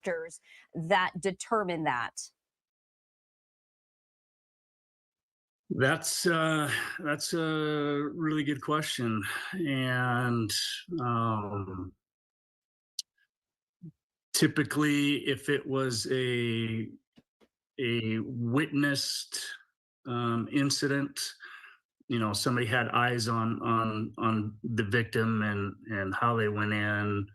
factors that determine that? That's a really good question, and typically, if it was a witnessed incident, somebody had eyes on the victim and how they went in.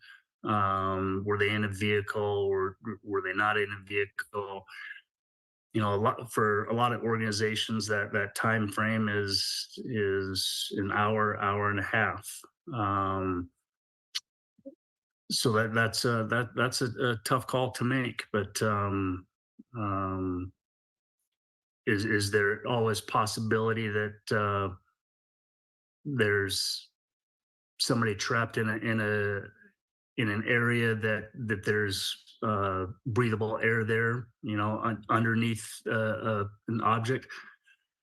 Were they in a vehicle or were they not in a vehicle? A lot of organizations, that time frame is an hour and a half. So that's a tough call to make. But is there always possibility that there's somebody trapped in an area that there's breathable air there, underneath an object?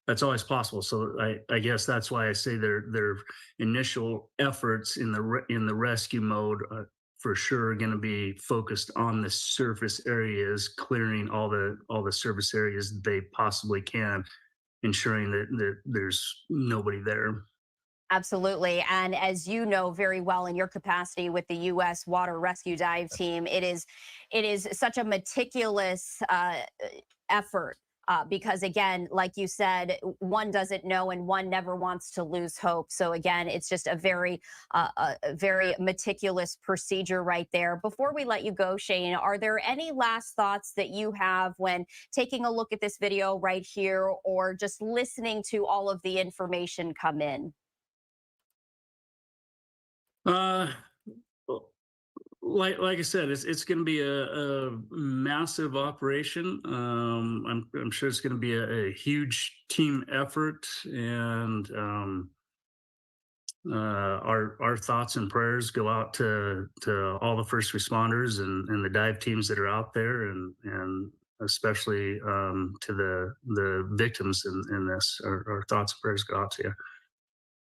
That's always possible. So I guess that's why I say their initial efforts in the rescue mode for sure are going to be focused on the surface areas, clearing all the surface areas they possibly can, ensuring that there's nobody there. Absolutely. And as you know very well in your capacity with the U.S. Water Rescue Dive Team, it is such a meticulous effort. Because again, like you said, one doesn't know and one never wants to lose hope. So again, it's just a very meticulous procedure right there. Before we let you go, Shane, are there any last thoughts that you have when taking a look at this video right here or just listening to all of the information come in? Like I said, it's going to be a massive operation. I'm sure it's going to be a huge team effort, and our thoughts and prayers go out to all the first responders and the dive teams that are out there, and especially to the victims in this. Our thoughts and prayers go out to you.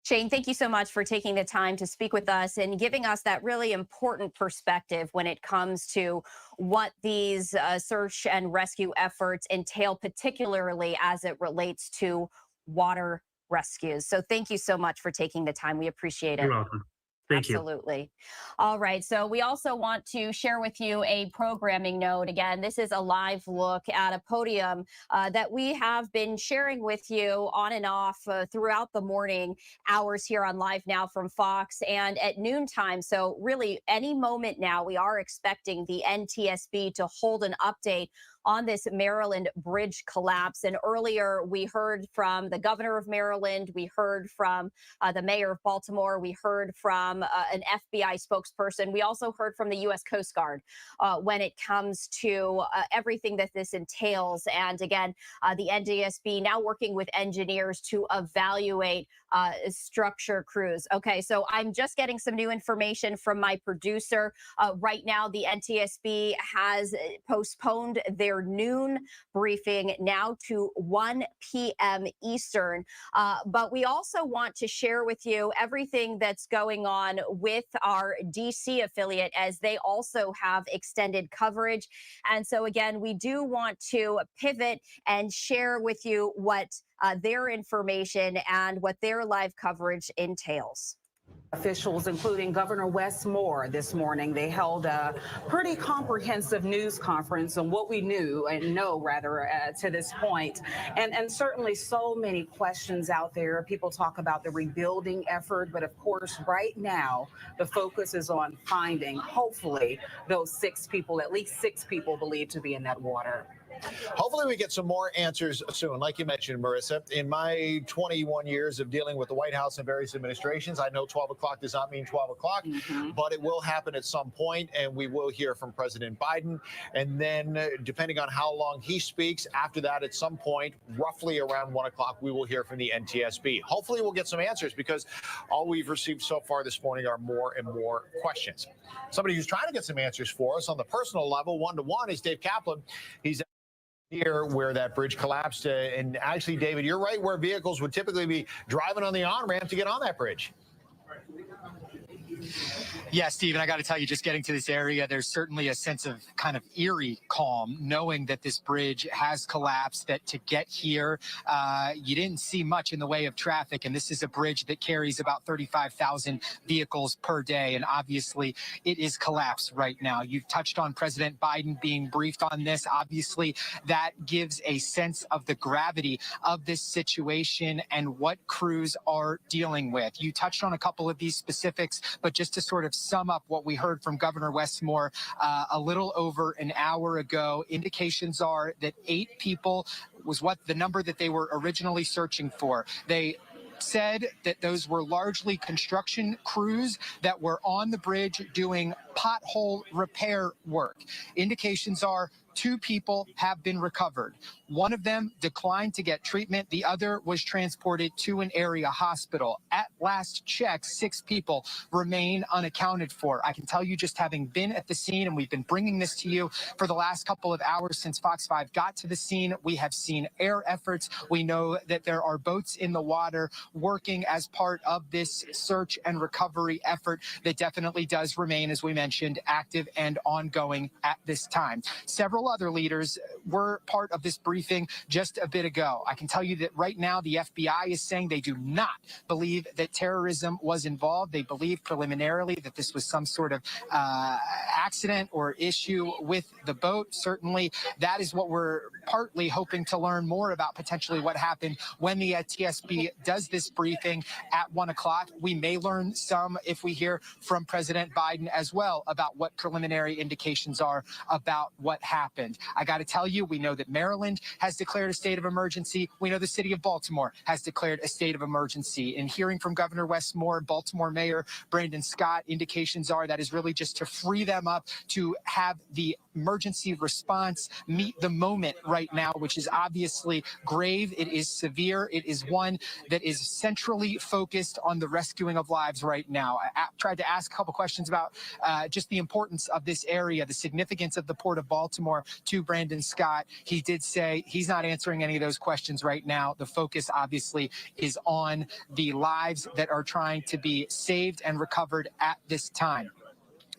Shane, thank you so much for taking the time to speak with us and giving us that really important perspective when it comes to what these search and rescue efforts entail, particularly as it relates to water rescues. So thank you so much for taking the time. We appreciate it. You're welcome. Thank you. Absolutely. All right. So we also want to share with you a programming note. Again, this is a live look at a podium that we have been sharing with you on and off throughout the morning hours here on Live Now from Fox and at noontime. So really any moment now, we are expecting the NTSB to hold an update on this Maryland bridge collapse. And earlier we heard from the governor of Maryland, we heard from the mayor of Baltimore, we heard from an FBI spokesperson. We also heard from the U.S. Coast Guard when it comes to everything that this entails. And again, the NTSB now working with engineers to evaluate structure crews. Okay, so I'm just getting some new information from my producer. Right now, the NTSB has postponed their noon briefing now to 1 p.m. Eastern. But we also want to share with you everything that's going on with our DC affiliate as they also have extended coverage. And so again, we do want to pivot and share with you what their information and what their live coverage entails. Officials, including Governor Wes Moore, this morning, they held a pretty comprehensive news conference on what we knew and know, rather, to this point. And certainly so many questions out there. People talk about the rebuilding effort, but of course, right now, the focus is on finding, hopefully, those 6 people, at least 6 people believed to be in that water. Hopefully we get some more answers soon. Like you mentioned, Marissa, in my 21 years of dealing with the White House and various administrations, I know 12 o'clock does not mean 12 o'clock, but it will happen at some point, and we will hear from President Biden. And then, depending on how long he speaks, after that, at some point, roughly around 1 o'clock, we will hear from the NTSB. Hopefully we'll get some answers, because all we've received so far this morning are more and more questions. Somebody who's trying to get some answers for us on the personal level, one-to-one, is Dave Kaplan. He's here where that bridge collapsed. And actually, David, you're right, where vehicles would typically be driving on the on-ramp to get on that bridge. Yeah, Steve, and I got to tell you, just getting to this area, there's certainly a sense of kind of eerie calm, knowing that this bridge has collapsed, that to get here, you didn't see much in the way of traffic. And this is a bridge that carries about 35,000 vehicles per day. And obviously, it is collapsed right now. You've touched on President Biden being briefed on this. Obviously, that gives a sense of the gravity of this situation and what crews are dealing with. You touched on a couple of these specifics, but just to sort of sum up what we heard from Governor Westmore a little over an hour ago, indications are that 8 people was what the number that they were originally searching for. They said that those were largely construction crews that were on the bridge doing pothole repair work. Indications are 2 people have been recovered. One of them declined to get treatment. The other was transported to an area hospital. At last check, 6 people remain unaccounted for. I can tell you, just having been at the scene, and we've been bringing this to you for the last couple of hours since Fox 5 got to the scene, we have seen air efforts. We know that there are boats in the water working as part of this search and recovery effort that definitely does remain, as we mentioned, active and ongoing at this time. Several other leaders were part of this briefing just a bit ago. I can tell you that right now the FBI is saying they do not believe that terrorism was involved. They believe preliminarily that this was some sort of accident or issue with the boat. Certainly, that is what we're partly hoping to learn more about, potentially what happened when the Ntsb does this briefing at 1 o'clock. We may learn some if we hear from President Biden as well about what preliminary indications are about what happened. I got to tell you, we know that Maryland has declared a state of emergency. We know the city of Baltimore has declared a state of emergency. And hearing from Governor Westmore, Baltimore Mayor Brandon Scott, indications are that is really just to free them up to have the emergency response meet the moment right now, which is obviously grave. It is severe. It is one that is centrally focused on the rescuing of lives right now. I tried to ask a couple questions about just the importance of this area, the significance of the Port of Baltimore to Brandon Scott. He did say he's not answering any of those questions right now. The focus obviously is on the lives that are trying to be saved and recovered at this time.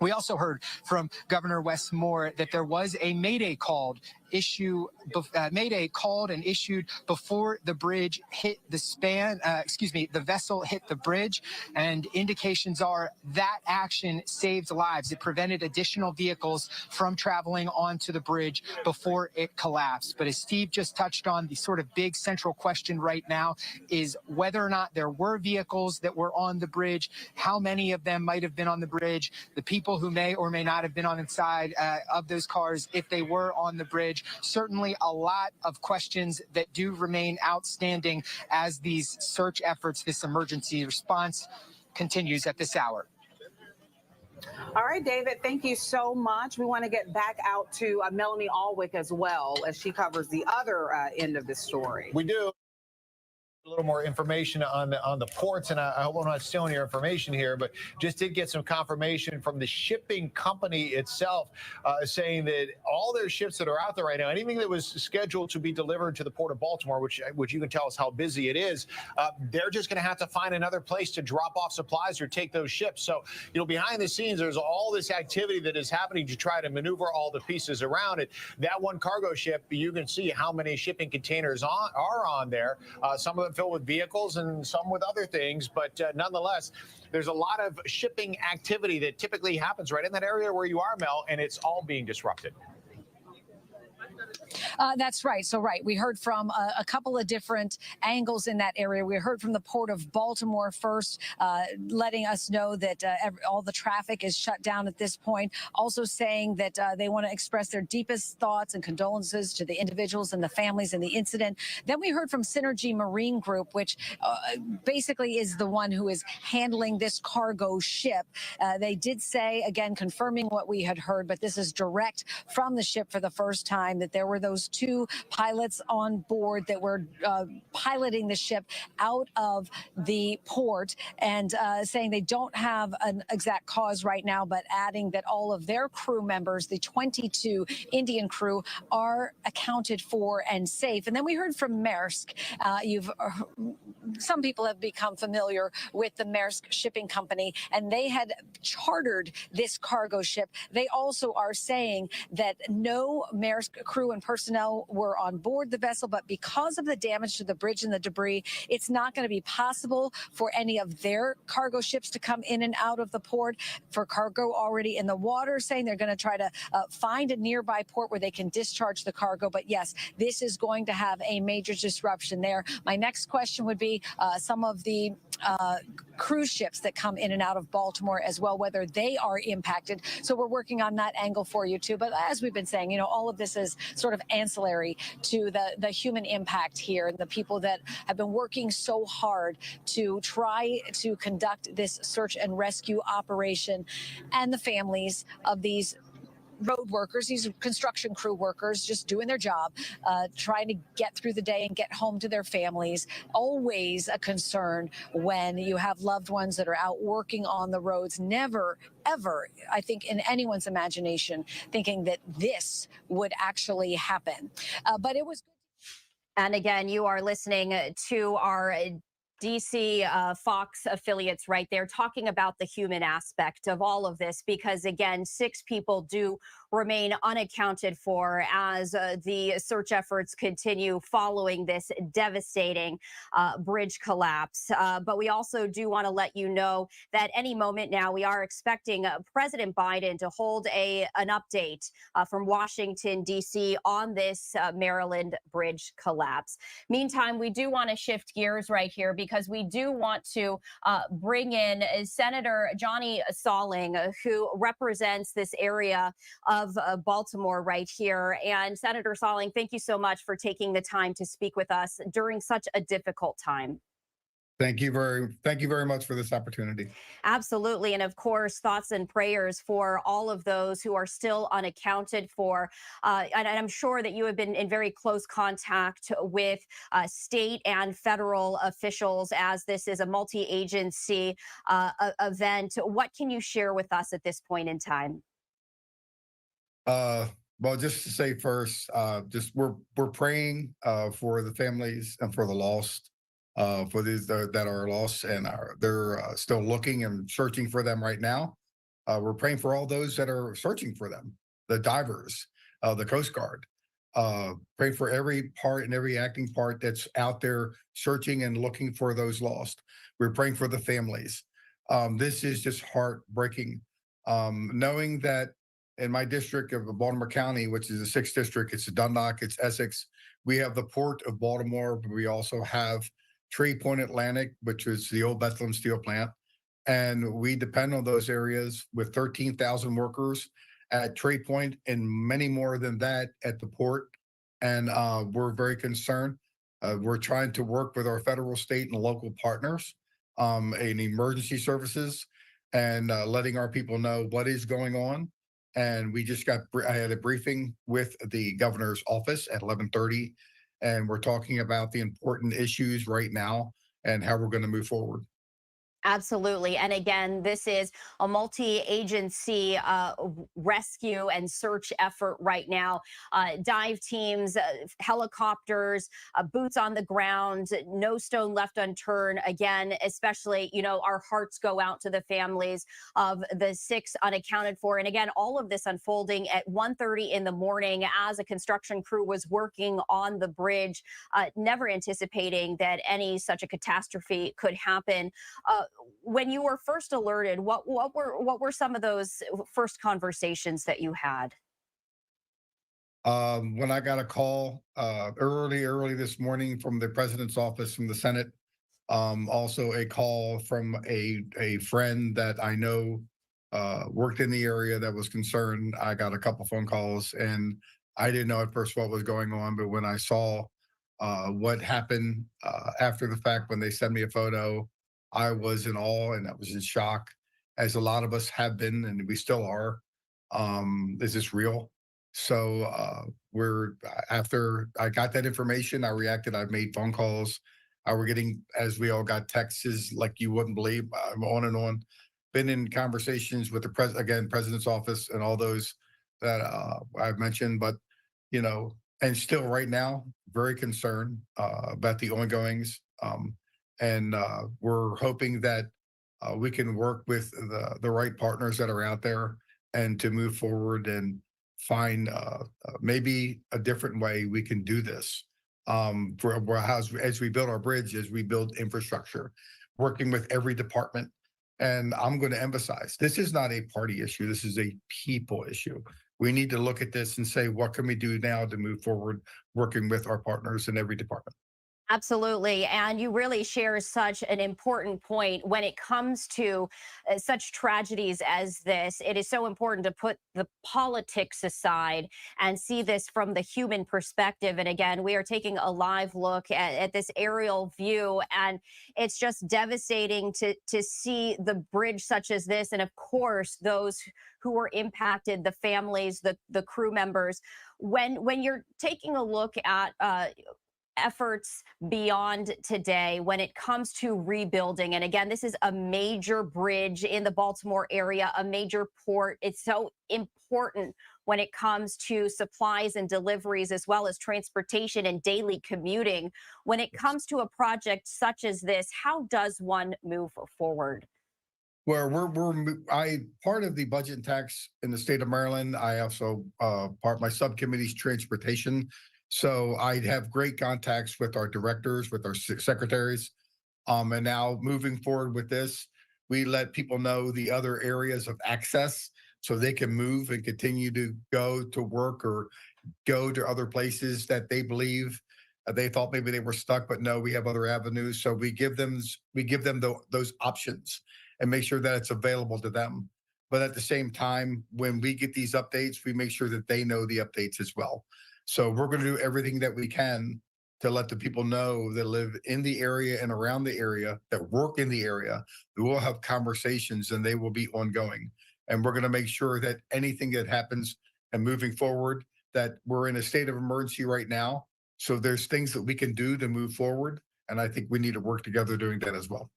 We also heard from Governor Westmore that there was a Mayday called and issued before the bridge hit the the vessel hit the bridge, and indications are that action saved lives. It prevented additional vehicles from traveling onto the bridge before it collapsed. But as Steve just touched on, the sort of big central question right now is whether or not there were vehicles that were on the bridge, how many of them might have been on the bridge, the people who may or may not have been on inside of those cars if they were on the bridge. Certainly a lot of questions that do remain outstanding as these search efforts, this emergency response continues at this hour. All right, David, thank you so much. We want to get back out to Melanie Alwick as well as she covers the other end of the story. We do. A little more information on the ports, and I hope I'm not stealing your information here, but just did get some confirmation from the shipping company itself saying that all their ships that are out there right now, anything that was scheduled to be delivered to the Port of Baltimore, which you can tell us how busy it is, they're just going to have to find another place to drop off supplies or take those ships. So, behind the scenes, there's all this activity that is happening to try to maneuver all the pieces around it. That one cargo ship, you can see how many shipping containers are on there. Some of them filled with vehicles and some with other things, but nonetheless, there's a lot of shipping activity that typically happens right in that area where you are, Mel, and it's all being disrupted. That's right. So, we heard from a couple of different angles in that area. We heard from the Port of Baltimore first, letting us know that all the traffic is shut down at this point. Also saying that they want to express their deepest thoughts and condolences to the individuals and the families in the incident. Then we heard from Synergy Marine Group, which basically is the one who is handling this cargo ship. They did say, again, confirming what we had heard, but this is direct from the ship for the first time, that there were those 2 pilots on board that were piloting the ship out of the port, and saying they don't have an exact cause right now, but adding that all of their crew members, the 22 Indian crew, are accounted for and safe. And then we heard from Maersk. You've some people have become familiar with the Maersk shipping company, and they had chartered this cargo ship. They also are saying that no Maersk crew and personnel were on board the vessel, but because of the damage to the bridge and the debris, it's not going to be possible for any of their cargo ships to come in and out of the port. For cargo already in the water, saying they're going to try to find a nearby port where they can discharge the cargo. But yes, this is going to have a major disruption there. My next question would be some of the cruise ships that come in and out of Baltimore as well, whether they are impacted. So we're working on that angle for you too. But as we've been saying, all of this is sort of ancillary to the human impact here, and the people that have been working so hard to try to conduct this search and rescue operation, and the families of these road workers, these construction crew workers, just doing their job, trying to get through the day and get home to their families. Always a concern when you have loved ones that are out working on the roads. Never, ever, I think, in anyone's imagination, thinking that this would actually happen. But it was. And again, you are listening to our DC Fox affiliates right there, talking about the human aspect of all of this, because again, 6 people do remain unaccounted for as the search efforts continue following this devastating bridge collapse. But we also do want to let you know that any moment now we are expecting President Biden to hold an update from Washington, D.C. on this Maryland bridge collapse. Meantime, we do want to shift gears right here, because we do want to bring in Senator Johnny Salling, who represents this area of Baltimore right here. And Senator Salling, thank you so much for taking the time to speak with us during such a difficult time. Thank you very much for this opportunity. Absolutely. And of course, thoughts and prayers for all of those who are still unaccounted for. And I'm sure that you have been in very close contact with state and federal officials, as this is a multi-agency event. What can you share with us at this point in time? Well, just to say first, just we're praying for the families and for the lost, for these that are lost and they're still looking and searching for them right now. We're praying for all those that are searching for them, the divers, the Coast Guard. Praying for every part and every acting part that's out there searching and looking for those lost. We're praying for the families. This is just heartbreaking, knowing that in my district of Baltimore County, which is the 6th district, it's Dundalk, it's Essex. We have the Port of Baltimore, but we also have Tree Point Atlantic, which is the old Bethlehem Steel Plant. And we depend on those areas with 13,000 workers at Tree Point and many more than that at the port. And we're very concerned. We're trying to work with our federal, state, and local partners in emergency services and letting our people know what is going on. And I had a briefing with the governor's office at 11:30, and we're talking about the important issues right now and how we're going to move forward. Absolutely. And again, this is a multi-agency rescue and search effort right now. Dive teams, helicopters, boots on the ground, no stone left unturned. Again, especially, our hearts go out to the families of the 6 unaccounted for. And again, all of this unfolding at 1:30 in the morning as a construction crew was working on the bridge, never anticipating that any such a catastrophe could happen. When you were first alerted, what were some of those first conversations that you had? When I got a call early this morning from the president's office, from the Senate, also a call from a friend that I know worked in the area that was concerned. I got a couple phone calls, and I didn't know at first what was going on, but when I saw what happened after the fact, when they sent me a photo, I was in awe and I was in shock, as a lot of us have been, and we still are. Is this real? So after I got that information, I reacted. I made phone calls. We're getting, as we all got texts like you wouldn't believe. I'm on and on. Been in conversations with the president's office and all those that I've mentioned, but and still right now very concerned about the ongoings. And we're hoping that we can work with the right partners that are out there and to move forward and find maybe a different way we can do this. As we build our bridge, as we build infrastructure, working with every department. And I'm going to emphasize, this is not a party issue. This is a people issue. We need to look at this and say, what can we do now to move forward, working with our partners in every department? Absolutely. And you really share such an important point when it comes to such tragedies as this. It is so important to put the politics aside and see this from the human perspective. And again, we are taking a live look at this aerial view, and it's just devastating to see the bridge such as this. And of course, those who were impacted, the families, the crew members. When you're taking a look at efforts beyond today when it comes to rebuilding. And again, this is a major bridge in the Baltimore area, a major port. It's so important when it comes to supplies and deliveries, as well as transportation and daily commuting. When it comes to a project such as this, how does one move forward? Where I part of the budget and tax in the state of Maryland. I also part my subcommittee's transportation. So I have great contacts with our directors, with our secretaries. And now moving forward with this, we let people know the other areas of access so they can move and continue to go to work or go to other places that they believe they thought maybe they were stuck, but no, we have other avenues. So we give them those options and make sure that it's available to them. But at the same time, when we get these updates, we make sure that they know the updates as well. So we're going to do everything that we can to let the people know that live in the area and around the area, that work in the area. We will have conversations and they will be ongoing. And we're going to make sure that anything that happens and moving forward, that we're in a state of emergency right now. So there's things that we can do to move forward. And I think we need to work together doing that as well.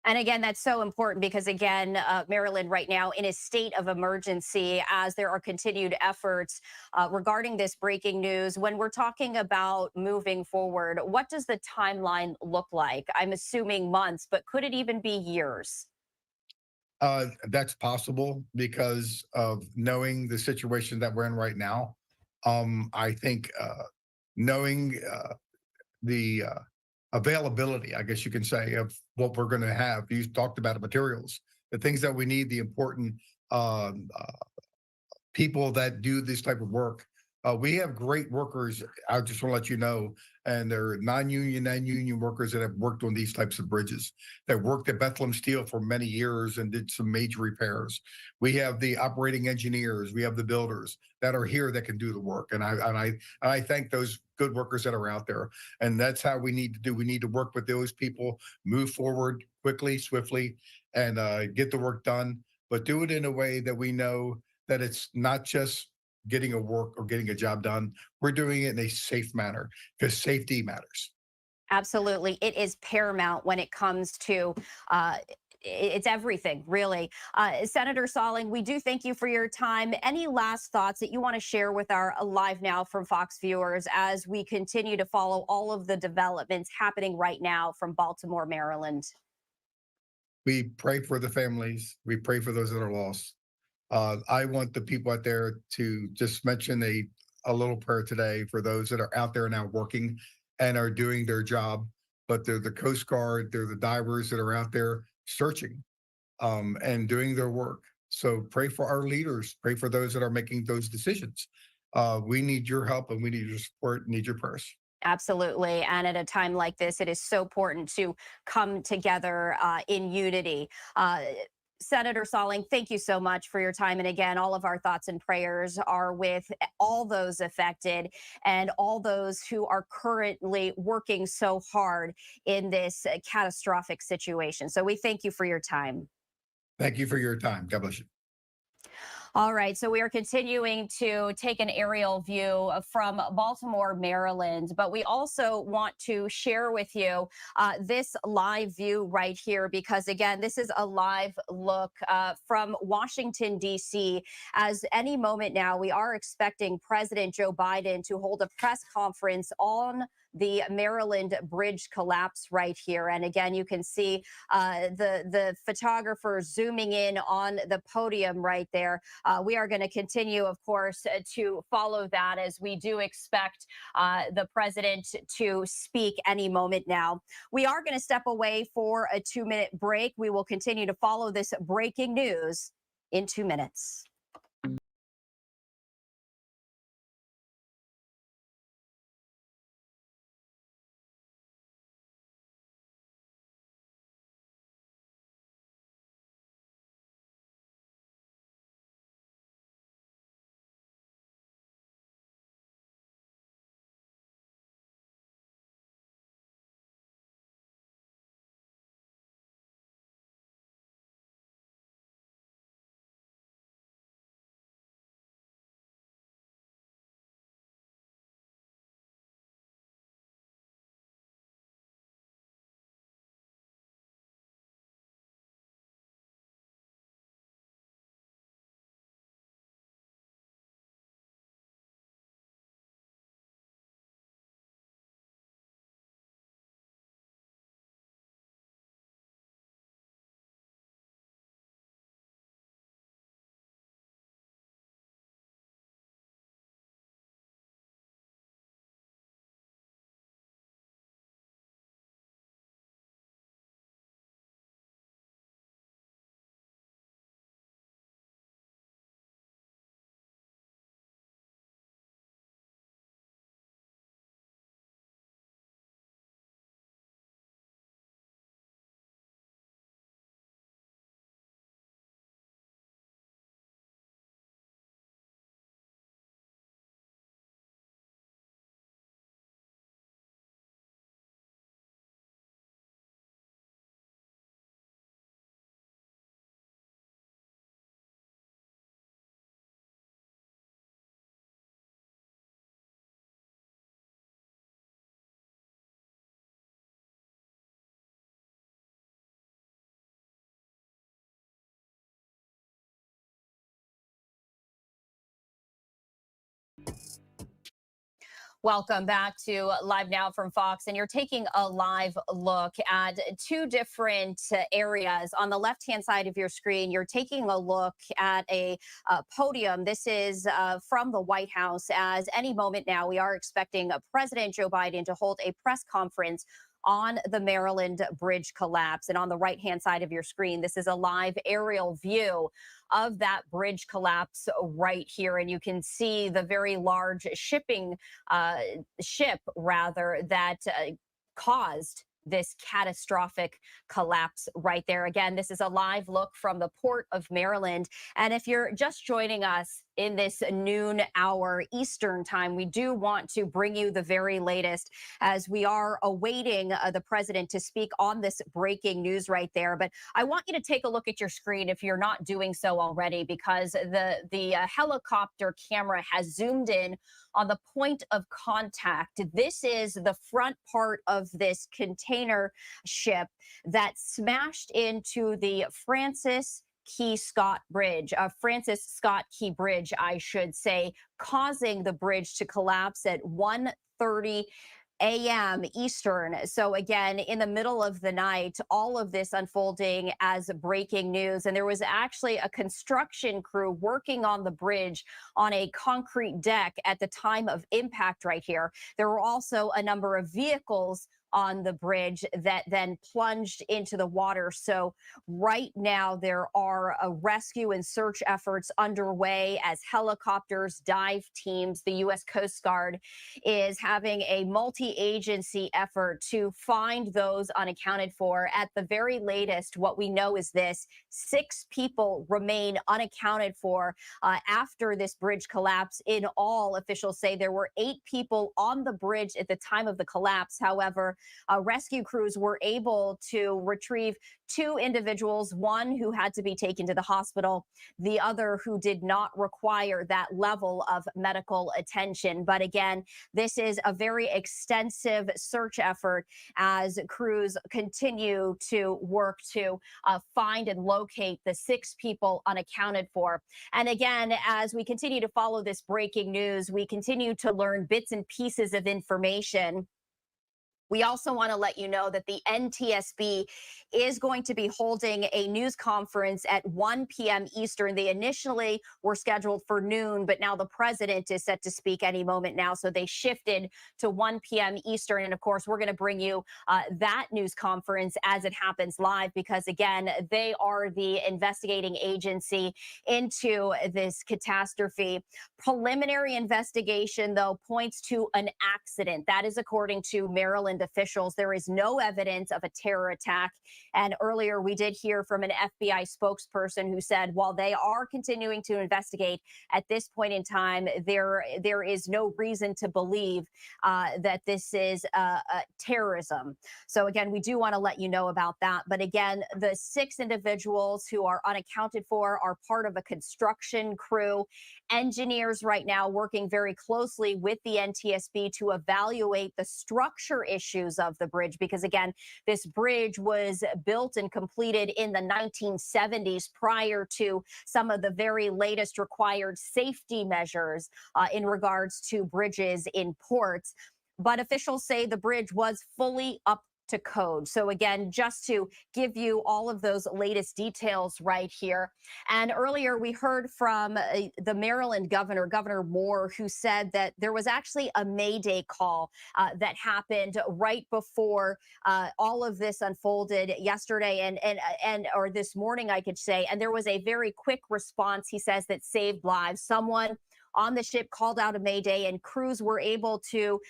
And again, that's so important because, again, Maryland right now in a state of emergency as there are continued efforts regarding this breaking news. When we're talking about moving forward, what does the timeline look like? I'm assuming months, but could it even be years? That's possible because of knowing the situation that we're in right now. I think knowing the availability, I guess you can say, of what we're going to have. You talked about materials, the things that we need, the important people that do this type of work. We have great workers. I just want to let you know, and they're non-union and union workers that have worked on these types of bridges, that worked at Bethlehem Steel for many years and did some major repairs. We have the operating engineers, we have the builders that are here that can do the work. And I thank those good workers that are out there. And that's how we need to do. We need to work with those people, move forward quickly, swiftly, and get the work done, but do it in a way that we know that it's not just getting a work or getting a job done. We're doing it in a safe manner because safety matters. Absolutely. It is paramount when it comes to it's everything, really. Senator Salling, we do thank you for your time. Any last thoughts that you want to share with our Live Now from Fox viewers as we continue to follow all of the developments happening right now from Baltimore, Maryland? We pray for the families. We pray for those that are lost. I want the people out there to just mention a little prayer today for those that are out there now working and are doing their job, but they're the Coast Guard, they're the divers that are out there searching and doing their work. So pray for our leaders, pray for those that are making those decisions. We need your help and we need your support, need your prayers. Absolutely. And at a time like this, it is so important to come together in unity. Senator Salling, thank you so much for your time. And again, all of our thoughts and prayers are with all those affected and all those who are currently working so hard in this catastrophic situation. So we thank you for your time. Thank you for your time. God bless you. All right, so we are continuing to take an aerial view from Baltimore, Maryland, but we also want to share with you this live view right here because, again, this is a live look from Washington, D.C. As any moment now, we are expecting President Joe Biden to hold a press conference on the Maryland bridge collapse right here. And again, you can see the photographer zooming in on the podium right there. We are going to continue, of course, to follow that, as we do expect the president to speak any moment now. We are going to step away for a 2-minute break. We will continue to follow this breaking news in 2 minutes. Welcome back to Live Now from Fox. And you're taking a live look at two different areas. On the left-hand side of your screen, you're taking a look at a podium. This is from the White House, as any moment now we are expecting President Joe Biden to hold a press conference on the Maryland bridge collapse. And on the right-hand side of your screen, this is a live aerial view of that bridge collapse right here. And you can see the very large ship that caused this catastrophic collapse right there. Again, this is a live look from the Port of Maryland. And if you're just joining us in this noon hour Eastern time, we do want to bring you the very latest, as we are awaiting the president to speak on this breaking news right there. But I want you to take a look at your screen if you're not doing so already, because the helicopter camera has zoomed in on the point of contact. This is the front part of this container ship that smashed into the Francis Scott Bridge, I should say, causing the bridge to collapse at 1:30 a.m. Eastern. So again, in the middle of the night, all of this unfolding as breaking news. And there was actually a construction crew working on the bridge on a concrete deck at the time of impact right here. There were also a number of vehicles on the bridge that then plunged into the water. So right now there are rescue and search efforts underway as helicopters, dive teams, the U.S. Coast Guard is having a multi-agency effort to find those unaccounted for. At the very latest, what we know is this: 6 people remain unaccounted for after this bridge collapse. In all, officials say there were 8 people on the bridge at the time of the collapse. However, rescue crews were able to retrieve 2 individuals, one who had to be taken to the hospital, the other who did not require that level of medical attention. But again, this is a very extensive search effort as crews continue to work to find and locate the 6 people unaccounted for. And again, as we continue to follow this breaking news, we continue to learn bits and pieces of information We also want to let you know that the NTSB is going to be holding a news conference at 1 p.m. Eastern. They initially were scheduled for noon, but now the president is set to speak any moment now. So they shifted to 1 p.m. Eastern. And of course, we're going to bring you that news conference as it happens live, because again, they are the investigating agency into this catastrophe. Preliminary investigation, though, points to an accident. That is according to Maryland officials. There is no evidence of a terror attack. And earlier we did hear from an FBI spokesperson who said while they are continuing to investigate, at this point in time, there is no reason to believe that this is terrorism. So again, we do want to let you know about that. But again, the 6 individuals who are unaccounted for are part of a construction crew. Engineers right now working very closely with the NTSB to evaluate the structure issues of the bridge, because again, this bridge was built and completed in the 1970s prior to some of the very latest required safety measures in regards to bridges in ports. But officials say the bridge was fully up to code. So again, just to give you all of those latest details right here. And earlier we heard from the Maryland governor, Governor Moore, who said that there was actually a Mayday call that happened right before all of this unfolded yesterday or this morning, I could say. And there was a very quick response, he says, that saved lives. Someone on the ship called out a Mayday, and crews were able to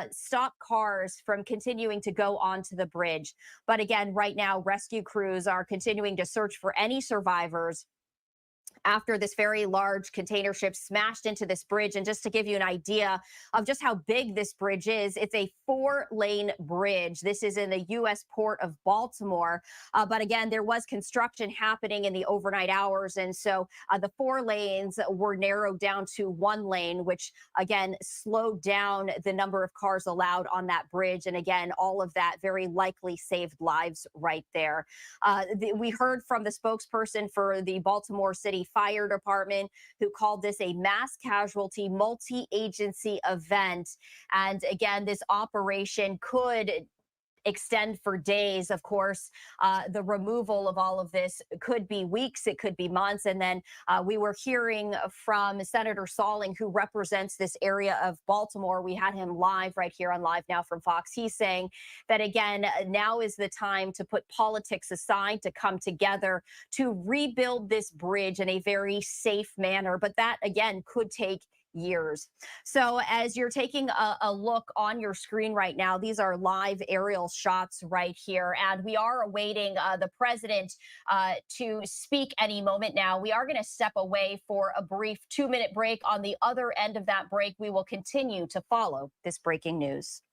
stop cars from continuing to go onto the bridge. But again, right now, rescue crews are continuing to search for any survivors after this very large container ship smashed into this bridge. And just to give you an idea of just how big this bridge is, it's a 4-lane bridge. This is in the U.S. port of Baltimore. But again, there was construction happening in the overnight hours. And so the 4 lanes were narrowed down to 1 lane, which again slowed down the number of cars allowed on that bridge. And again, all of that very likely saved lives right there. We heard from the spokesperson for the Baltimore City Fire Department, who called this a mass casualty multi-agency event. And again, this operation could extend for days. Of course, the removal of all of this could be weeks, it could be months. And then we were hearing from Senator Salling, who represents this area of Baltimore. We had him live right here on Live Now from Fox. He's saying that, again, now is the time to put politics aside, to come together to rebuild this bridge in a very safe manner. But that, again, could take years. So as you're taking a look on your screen right now, these are live aerial shots right here. And we are awaiting the president to speak any moment now. We are going to step away for a brief 2-minute break. On the other end of that break, we will continue to follow this breaking news.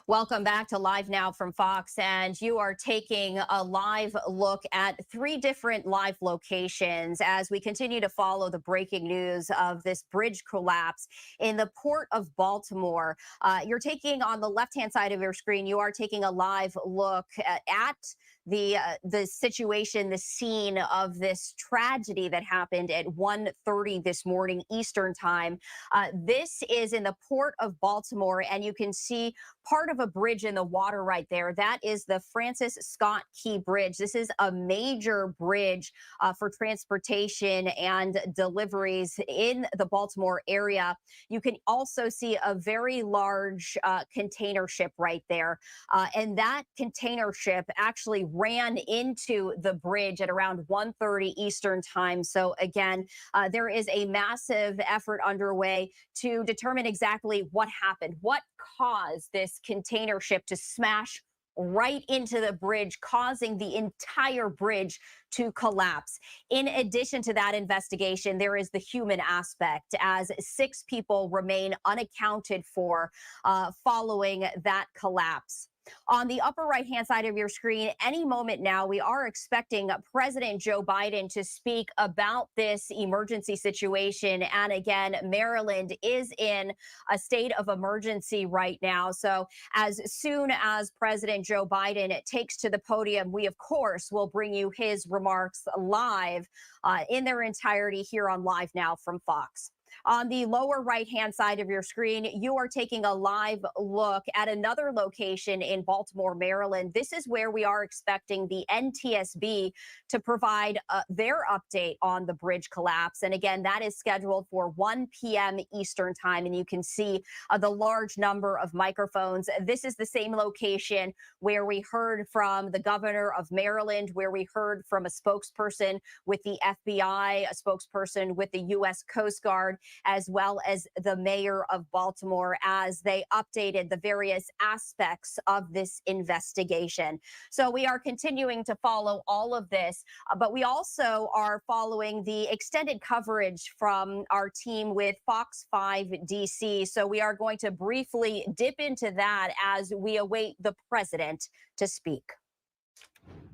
Welcome back to Live Now from Fox, and you are taking a live look at 3 different live locations as we continue to follow the breaking news of this bridge collapse in the Port of Baltimore. You're taking on the left-hand side of your screen, you are taking a live look at the situation, the scene of this tragedy that happened at 1:30 this morning Eastern time. This is in the Port of Baltimore, and you can see part of a bridge in the water right there. That is the Francis Scott Key Bridge. This is a major bridge for transportation and deliveries in the Baltimore area. You can also see a very large container ship right there. And that container ship actually ran into the bridge at around 1:30 Eastern time. So again, there is a massive effort underway to determine exactly what happened, what caused this container ship to smash right into the bridge, causing the entire bridge to collapse. In addition to that investigation, there is the human aspect, as 6 people remain unaccounted for following that collapse. On the upper right-hand side of your screen, any moment now, we are expecting President Joe Biden to speak about this emergency situation. And again, Maryland is in a state of emergency right now. So as soon as President Joe Biden takes to the podium, we, of course, will bring you his remarks live in their entirety here on Live Now from Fox. On the lower right-hand side of your screen, you are taking a live look at another location in Baltimore, Maryland. This is where we are expecting the Ntsb to provide their update on the bridge collapse. And again, that is scheduled for 1 p.m. Eastern time. And you can see the large number of microphones. This is the same location where we heard from the governor of Maryland, where we heard from a spokesperson with the FBI, a spokesperson with the U.S. Coast Guard, as well as the mayor of Baltimore, as they updated the various aspects of this investigation. So we are continuing to follow all of this, but we also are following the extended coverage from our team with Fox 5 DC. So we are going to briefly dip into that as we await the president to speak.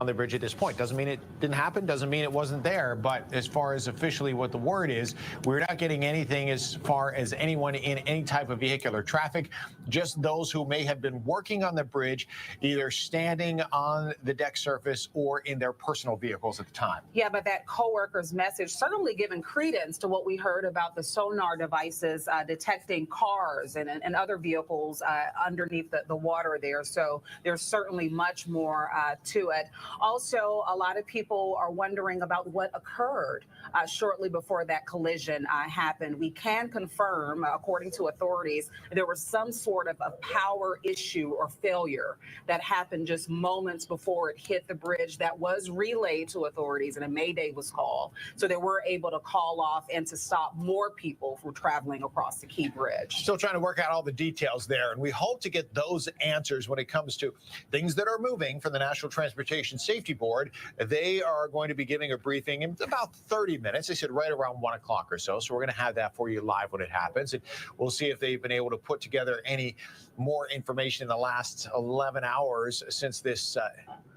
On the bridge at this point. Doesn't mean it didn't happen, doesn't mean it wasn't there, but as far as officially what the word is, we're not getting anything as far as anyone in any type of vehicular traffic, just those who may have been working on the bridge, either standing on the deck surface or in their personal vehicles at the time. Yeah, but that co-worker's message certainly giving credence to what we heard about the sonar devices detecting cars and other vehicles underneath the water there. So there's certainly much more to it. Also, a lot of people are wondering about what occurred shortly before that collision happened. We can confirm, according to authorities, there was some sort of a power issue or failure that happened just moments before it hit the bridge that was relayed to authorities, and a mayday was called. So they were able to call off and to stop more people from traveling across the Key Bridge. Still trying to work out all the details there, and we hope to get those answers when it comes to things that are moving from the National Transportation Safety Board. They are going to be giving a briefing in about 30 minutes. They said right around 1 o'clock or so. So we're going to have that for you live when it happens. And we'll see if they've been able to put together any more information in the last 11 hours since this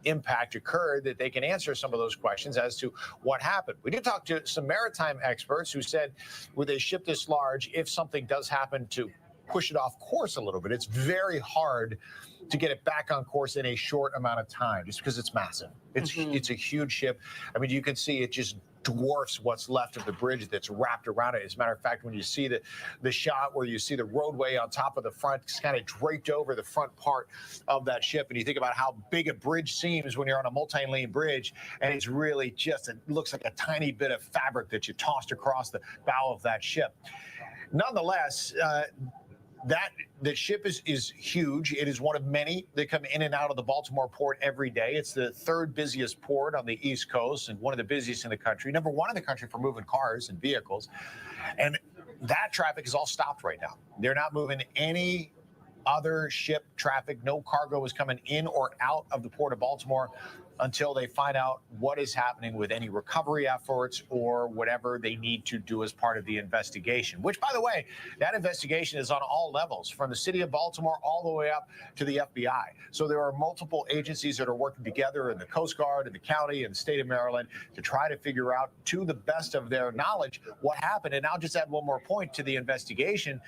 impact occurred, that they can answer some of those questions as to what happened. We did talk to some maritime experts who said with a ship this large, if something does happen to push it off course a little bit, it's very hard to get it back on course in a short amount of time, just because it's massive. It's a huge ship. I mean, you can see it just dwarfs what's left of the bridge that's wrapped around it. As a matter of fact, when you see the shot where you see the roadway on top of the front, it's kind of draped over the front part of that ship, and you think about how big a bridge seems when you're on a multi-lane bridge, and it's really just, it looks like a tiny bit of fabric that you tossed across the bow of that ship. Nonetheless, the ship is huge. It is one of many that come in and out of the Baltimore port every day. It's the 3rd busiest port on the East Coast and one of the busiest in the country, number 1 in the country for moving cars and vehicles. And that traffic is all stopped right now. They're not moving any other ship traffic. No cargo is coming in or out of the Port of Baltimore until they find out what is happening with any recovery efforts or whatever they need to do as part of the investigation, which, by the way, that investigation is on all levels, from the city of Baltimore all the way up to the FBI. So there are multiple agencies that are working together in the Coast Guard and the county and the state of Maryland to try to figure out, to the best of their knowledge, what happened. And I'll just add one more point to the investigation.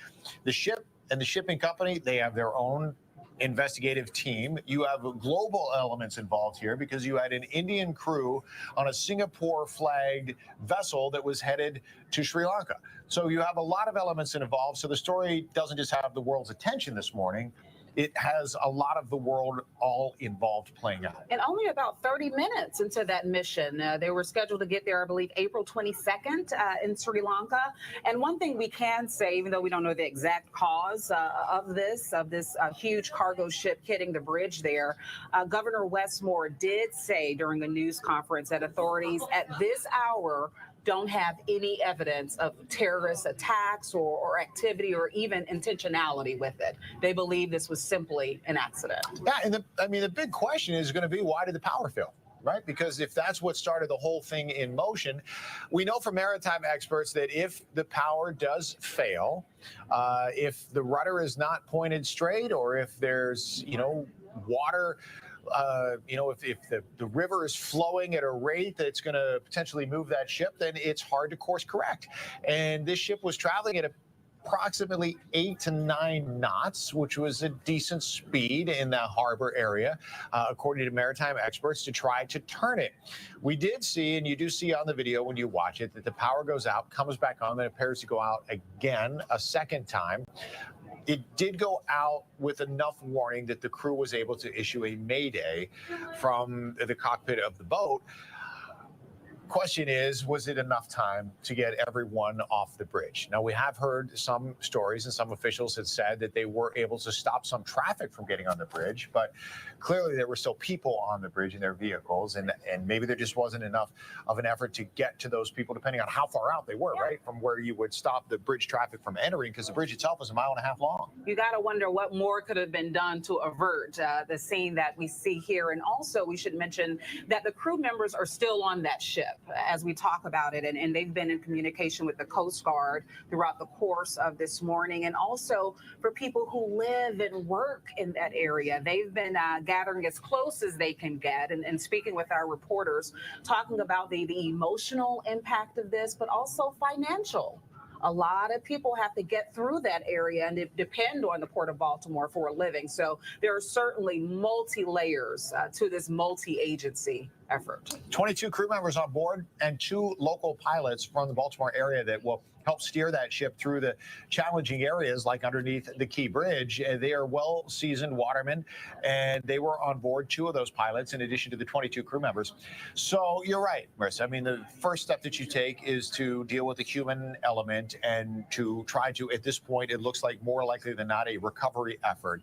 The ship and the shipping company, they have their own investigative team. You have global elements involved here because you had an Indian crew on a Singapore flagged vessel that was headed to Sri Lanka. So you have a lot of elements involved. So the story doesn't just have the world's attention this morning. It has a lot of the world all involved playing out. And only about 30 minutes into that mission, they were scheduled to get there, I believe, April 22nd in Sri Lanka. And one thing we can say, even though we don't know the exact cause of this huge cargo ship hitting the bridge there, Governor Westmore did say during a news conference that authorities at this hour don't have any evidence of terrorist attacks or activity or even intentionality with it. They believe this was simply an accident. Yeah, and the big question is going to be, why did the power fail? Right? Because if that's what started the whole thing in motion, we know from maritime experts that if the power does fail, if the rudder is not pointed straight, or if there's, water, if the river is flowing at a rate that's going to potentially move that ship, then it's hard to course correct. And this ship was traveling at approximately 8 to 9 knots, which was a decent speed in the harbor area, according to maritime experts, to try to turn it. We did see, and you do see on the video when you watch it, that the power goes out, comes back on, then appears to go out again a second time. It did go out with enough warning that the crew was able to issue a mayday from the cockpit of the boat. Question is, was it enough time to get everyone off the bridge? Now, we have heard some stories, and some officials had said that they were able to stop some traffic from getting on the bridge, but clearly there were still people on the bridge in their vehicles, and maybe there just wasn't enough of an effort to get to those people, depending on how far out they were, right, from where you would stop the bridge traffic from entering, because the bridge itself is 1.5 miles long. You got to wonder what more could have been done to avert the scene that we see here. And also, we should mention that the crew members are still on that ship as we talk about it, and they've been in communication with the Coast Guard throughout the course of this morning. And also for people who live and work in that area, they've been gathering as close as they can get and speaking with our reporters, talking about the emotional impact of this, but also financial. A lot of people have to get through that area and depend on the Port of Baltimore for a living. So there are certainly multi-layers to this multi-agency effort. 22 crew members on board and 2 local pilots from the Baltimore area that will help steer that ship through the challenging areas like underneath the Key Bridge. They are well-seasoned watermen, and they were on board, 2 of those pilots, in addition to the 22 crew members. So you're right, Marissa. I mean, the first step that you take is to deal with the human element and to try to, at this point, it looks like more likely than not, a recovery effort.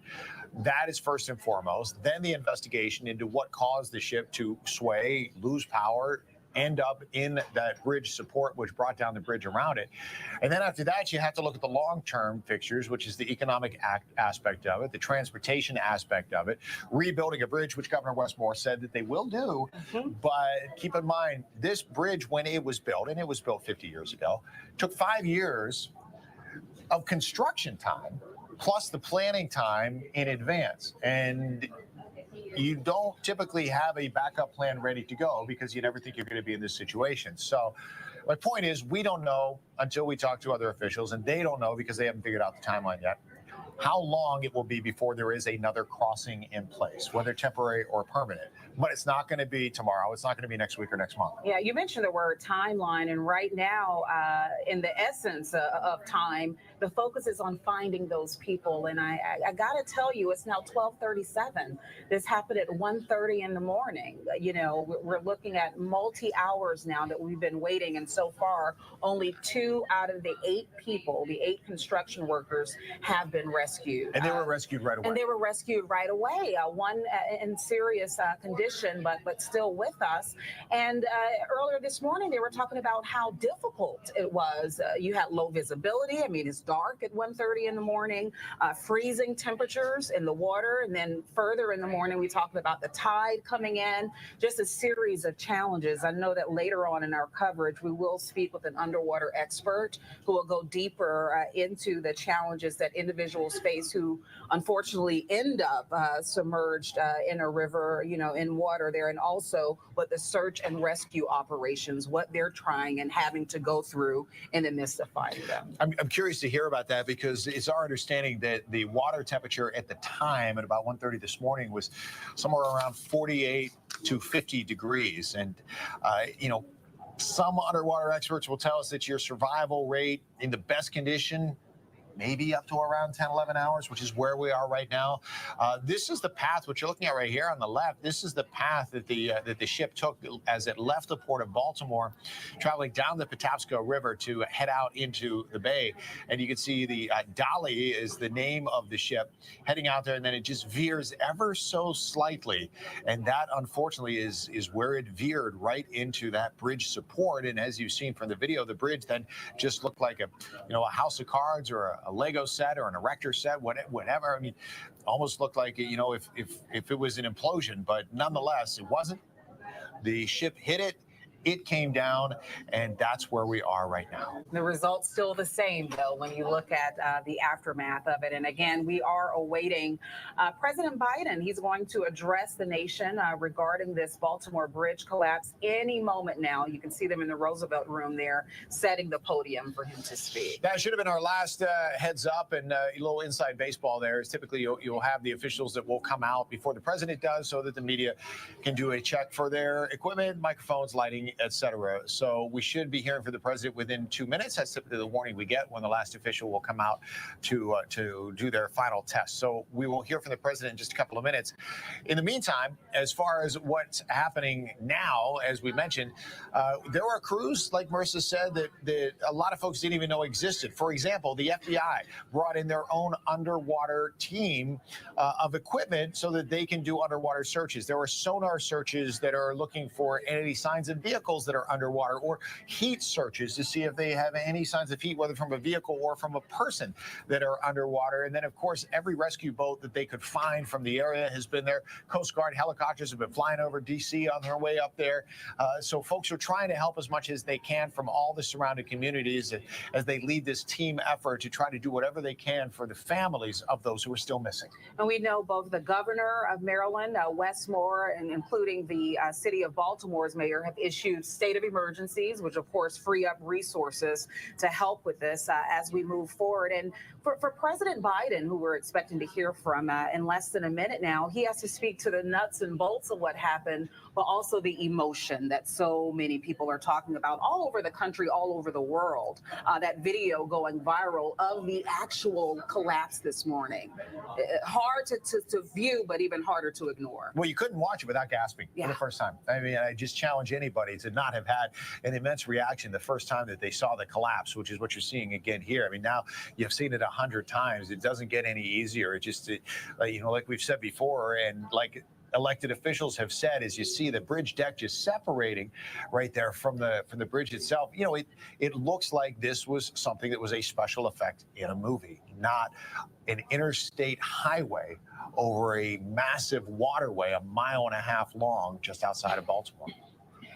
That is first and foremost. Then the investigation into what caused the ship to sway, lose power, end up in that bridge support, which brought down the bridge around it. And then after that, you have to look at the long-term fixtures, which is the economic aspect of it, the transportation aspect of it, rebuilding a bridge, which Governor Westmore said that they will do. But keep in mind, this bridge, when it was built, and it was built 50 years ago, took 5 years of construction time, plus the planning time in advance. And you don't typically have a backup plan ready to go because you never think you're going to be in this situation. So my point is, we don't know until we talk to other officials, and they don't know because they haven't figured out the timeline yet, how long it will be before there is another crossing in place, whether temporary or permanent. But it's not going to be tomorrow. It's not going to be next week or next month. Yeah, you mentioned the word timeline, and right now, in the essence of time, the focus is on finding those people. And I got to tell you, it's now 12:37. This happened at 1:30 in the morning. You know, we're looking at multi-hours now that we've been waiting, and so far, only 2 out of the 8 people, the 8 construction workers, have been rescued. rescued. And they were rescued right away. And they were rescued right away. One in serious condition, but still with us. And earlier this morning, they were talking about how difficult it was. You had low visibility. I mean, it's dark at 1:30 in the morning, freezing temperatures in the water. And then further in the morning, we talked about the tide coming in, just a series of challenges. I know that later on in our coverage, we will speak with an underwater expert who will go deeper into the challenges that individuals face who unfortunately end up submerged in a river, in water there, and also what the search and rescue operations, what they're trying and having to go through in the midst of finding them. I'm curious to hear about that because it's our understanding that the water temperature at the time at about 1:30 this morning was somewhere around 48 to 50 degrees. And, some underwater experts will tell us that your survival rate in the best condition maybe up to around 10, 11 hours, which is where we are right now. This is the path, what you're looking at right here on the left. This is the path that the ship took as it left the port of Baltimore, traveling down the Patapsco River to head out into the bay. And you can see the Dolly is the name of the ship heading out there, and then it just veers ever so slightly. And that, unfortunately, is where it veered right into that bridge support. And as you've seen from the video, the bridge then just looked like a house of cards or a Lego set or an erector set, whatever. I mean, almost looked like, if it was an implosion, but nonetheless, it wasn't. The ship hit it. It came down, and that's where we are right now. The result's still the same, though, when you look at the aftermath of it. And again, we are awaiting President Biden. He's going to address the nation regarding this Baltimore bridge collapse any moment now. You can see them in the Roosevelt room there, setting the podium for him to speak. That should have been our last heads up, and a little inside baseball there is typically you'll have the officials that will come out before the president does so that the media can do a check for their equipment, microphones, lighting, etc. So we should be hearing from the president within 2 minutes. That's typically the warning we get when the last official will come out to do their final test. So we will hear from the president in just a couple of minutes. In the meantime, as far as what's happening now, as we mentioned, there are crews, like Marissa said, that a lot of folks didn't even know existed. For example, the FBI brought in their own underwater team of equipment so that they can do underwater searches. There are sonar searches that are looking for any signs of vehicles that are underwater, or heat searches to see if they have any signs of heat, whether from a vehicle or from a person that are underwater. And then, of course, every rescue boat that they could find from the area has been there. Coast Guard helicopters have been flying over D.C. on their way up there. So folks are trying to help as much as they can from all the surrounding communities as they lead this team effort to try to do whatever they can for the families of those who are still missing. And we know both the governor of Maryland, Wes Moore, and including the city of Baltimore's mayor have issued state of emergencies, which of course free up resources to help with this as we move forward. And for President Biden, who we're expecting to hear from in less than a minute now, he has to speak to the nuts and bolts of what happened, but also the emotion that so many people are talking about all over the country, all over the world. That video going viral of the actual collapse this morning. Hard to view, but even harder to ignore. Well, you couldn't watch it without gasping for the first time. I mean, I just challenge anybody to not have had an immense reaction the first time that they saw the collapse, which is what you're seeing again here. I mean, now you've seen it 100 times. It doesn't get any easier. It just, like we've said before, and like elected officials have said, as you see the bridge deck just separating right there from the bridge itself, it looks like this was something that was a special effect in a movie, not an interstate highway over a massive waterway 1.5 miles long just outside of Baltimore.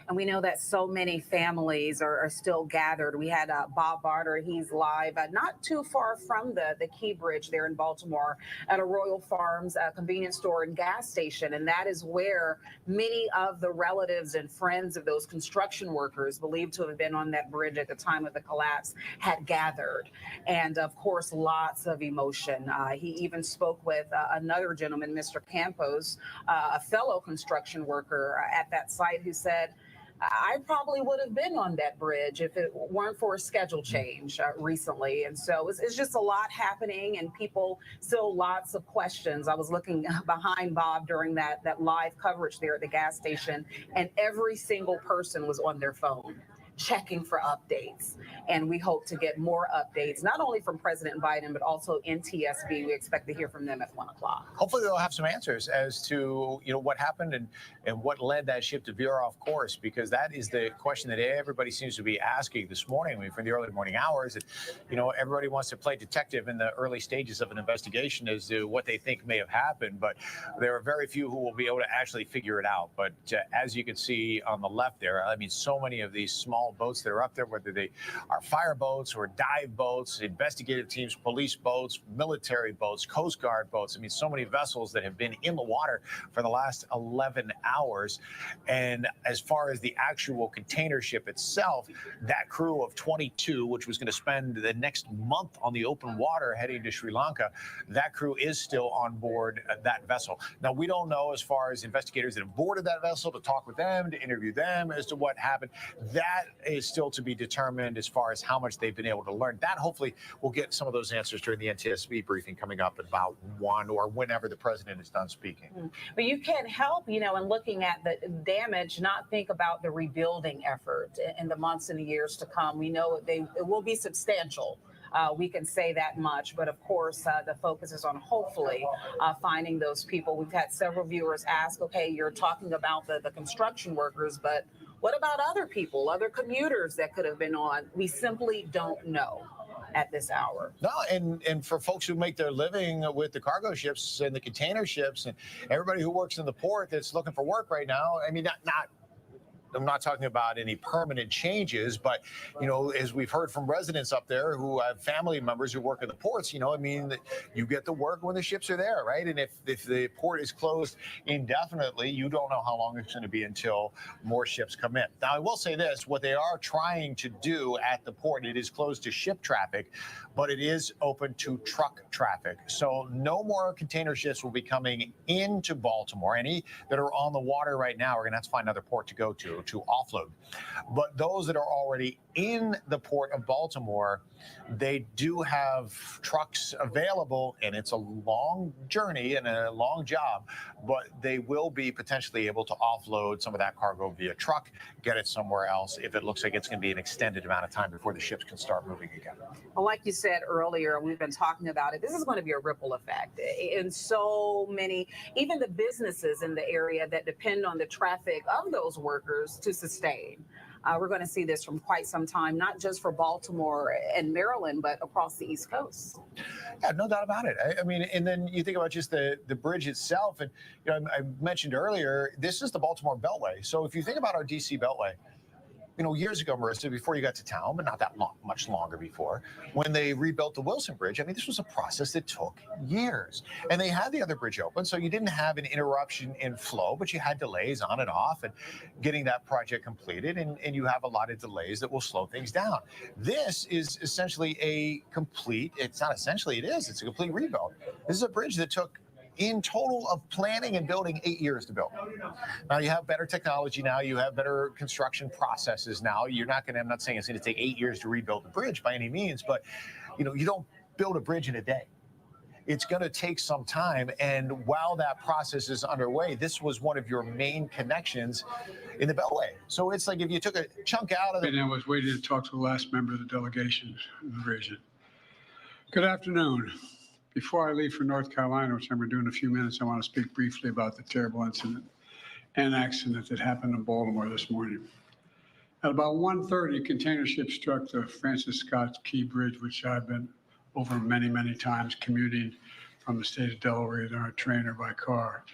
And we know that so many families are still gathered. We had Bob Barter. He's live not too far from the Key Bridge there in Baltimore at a Royal Farms convenience store and gas station. And that is where many of the relatives and friends of those construction workers believed to have been on that bridge at the time of the collapse had gathered. And of course, lots of emotion. He even spoke with another gentleman, Mr. Campos, a fellow construction worker at that site, who said, I probably would have been on that bridge if it weren't for a schedule change recently. And so it's just a lot happening, and people still lots of questions. I was looking behind Bob during that live coverage there at the gas station, and every single person was on their phone. checking for updates. And we hope to get more updates, not only from President Biden, but also Ntsb. We expect to hear from them at 1 o'clock. Hopefully they'll have some answers as to, what happened and what led that ship to veer off course, because that is the question that everybody seems to be asking this morning. I mean, from the early morning hours, everybody wants to play detective in the early stages of an investigation as to what they think may have happened, but there are very few who will be able to actually figure it out. But as you can see on the left there, I mean, so many of these small boats that are up there, whether they are fire boats or dive boats, investigative teams, police boats, military boats, Coast Guard boats. I mean, so many vessels that have been in the water for the last 11 hours. And as far as the actual container ship itself, that crew of 22, which was going to spend the next month on the open water heading to Sri Lanka, that crew is still on board that vessel. Now, we don't know, as far as investigators that have boarded that vessel, to talk with them, to interview them as to what happened. That is still to be determined as far as how much they've been able to learn. That hopefully we'll get some of those answers during the Ntsb briefing coming up at about 1 or whenever the president is done speaking. But you can't help, in looking at the damage, not think about the rebuilding effort in the months and the years to come. We know it will be substantial. We can say that much, but of course, the focus is on hopefully finding those people. We've had several viewers ask, okay, you're talking about the construction workers, but what about other people, other commuters that could have been on? We simply don't know at this hour. No, and for folks who make their living with the cargo ships and the container ships and everybody who works in the port that's looking for work right now, I mean, I'm not talking about any permanent changes, but, as we've heard from residents up there who have family members who work in the ports, I mean, you get to work when the ships are there, right? And if the port is closed indefinitely, you don't know how long it's going to be until more ships come in. Now, I will say this, what they are trying to do at the port, it is closed to ship traffic, but it is open to truck traffic. So no more container ships will be coming into Baltimore. Any that are on the water right now are going to have to find another port to go to offload. But those that are already in the port of Baltimore, they do have trucks available, and it's a long journey and a long job, but they will be potentially able to offload some of that cargo via truck, get it somewhere else if it looks like it's going to be an extended amount of time before the ships can start moving again. Well, like you said earlier, we've been talking about it. This is going to be a ripple effect in so many, even the businesses in the area that depend on the traffic of those workers to sustain. We're going to see this from quite some time, not just for Baltimore and Maryland, but across the East Coast. Yeah, no doubt about it. I mean, and then you think about just the bridge itself. And, I mentioned earlier, this is the Baltimore Beltway. So if you think about our D.C. Beltway, years ago, Marissa, before you got to town, but not that much longer before, when they rebuilt the Wilson Bridge, I mean, this was a process that took years. And they had the other bridge open, so you didn't have an interruption in flow, but you had delays on and off and getting that project completed, and you have a lot of delays that will slow things down. This is essentially it's not essentially, it's a complete rebuild. This is a bridge that took, in total of planning and building, 8 years to build. Now you have better technology now, you have better construction processes now. I'm not saying it's going to take 8 years to rebuild the bridge by any means, but you don't build a bridge in a day. It's going to take some time, and while that process is underway, this was one of your main connections in the Beltway. So it's like if you took a chunk out of And I was waiting to talk to the last member of the delegation in the region. Good afternoon. Before I leave for North Carolina, which I'm going to do in a few minutes, I want to speak briefly about the terrible incident and accident that happened in Baltimore this morning. At about 1:30, a container ship struck the Francis Scott Key Bridge, which I've been over many, many times commuting from the state of Delaware, either on a train or by car.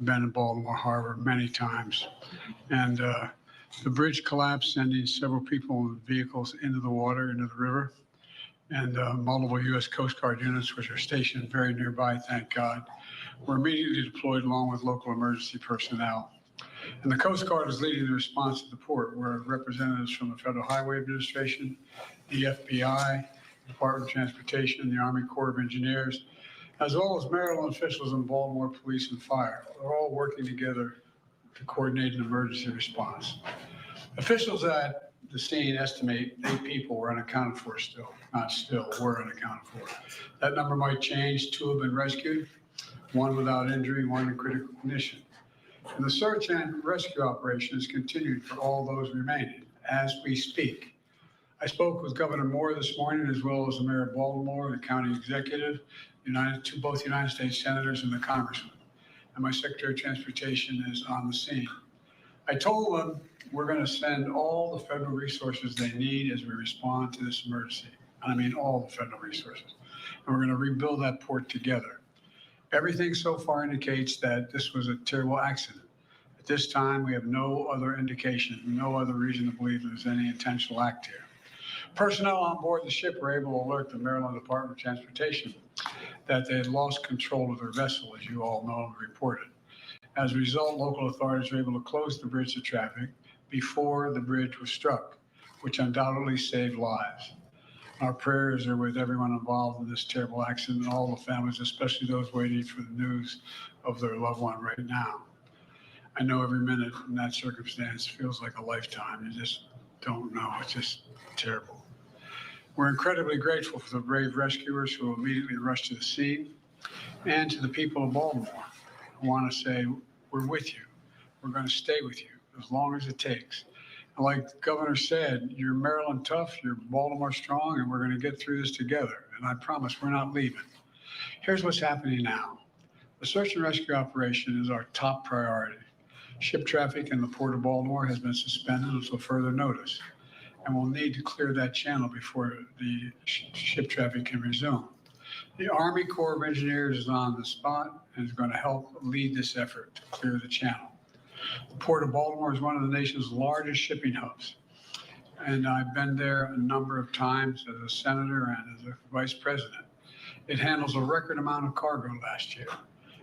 I've been in Baltimore Harbor many times. And the bridge collapsed, sending several people and vehicles into the water, into the river. And multiple U.S. Coast Guard units, which are stationed very nearby, thank God, were immediately deployed along with local emergency personnel. And the Coast Guard is leading the response at the port, where representatives from the Federal Highway Administration, the FBI, Department of Transportation, the Army Corps of Engineers, as well as Maryland officials and Baltimore Police and Fire, are all working together to coordinate an emergency response. Officials at the scene estimate 8 people were unaccounted for still. Not still, were unaccounted for. That number might change. 2 have been rescued, 1 without injury, 1 in critical condition. And the search and rescue operation is continued for all those remaining. as we speak. I spoke with Governor Moore this morning, as well as the Mayor of Baltimore, the county executive, both United States senators and the congressman. And my Secretary of Transportation is on the scene. I told them we're going to send all the federal resources they need as we respond to this emergency. And I mean all the federal resources. And we're going to rebuild that port together. Everything so far indicates that this was a terrible accident. At this time, we have no other indication, no other reason to believe there's any intentional act here. Personnel on board the ship were able to alert the Maryland Department of Transportation that they had lost control of their vessel, as you all know and reported. As a result, local authorities were able to close the bridge to traffic before the bridge was struck, which undoubtedly saved lives. Our prayers are with everyone involved in this terrible accident and all the families, especially those waiting for the news of their loved one right now. I know every minute in that circumstance feels like a lifetime. You just don't know. It's just terrible. We're incredibly grateful for the brave rescuers who immediately rushed to the scene, and to the people of Baltimore. I want to say we're with you. We're going to stay with you as long as it takes. And like the governor said, you're Maryland tough, you're Baltimore strong, and we're going to get through this together. And I promise we're not leaving. Here's what's happening now. The search and rescue operation is our top priority. Ship traffic in the Port of Baltimore has been suspended until further notice, and we'll need to clear that channel before the ship traffic can resume. The Army Corps of Engineers is on the spot and is going to help lead this effort to clear the channel. The Port of Baltimore is one of the nation's largest shipping hubs, and I've been there a number of times as a senator and as a vice president. It handles a record amount of cargo last year.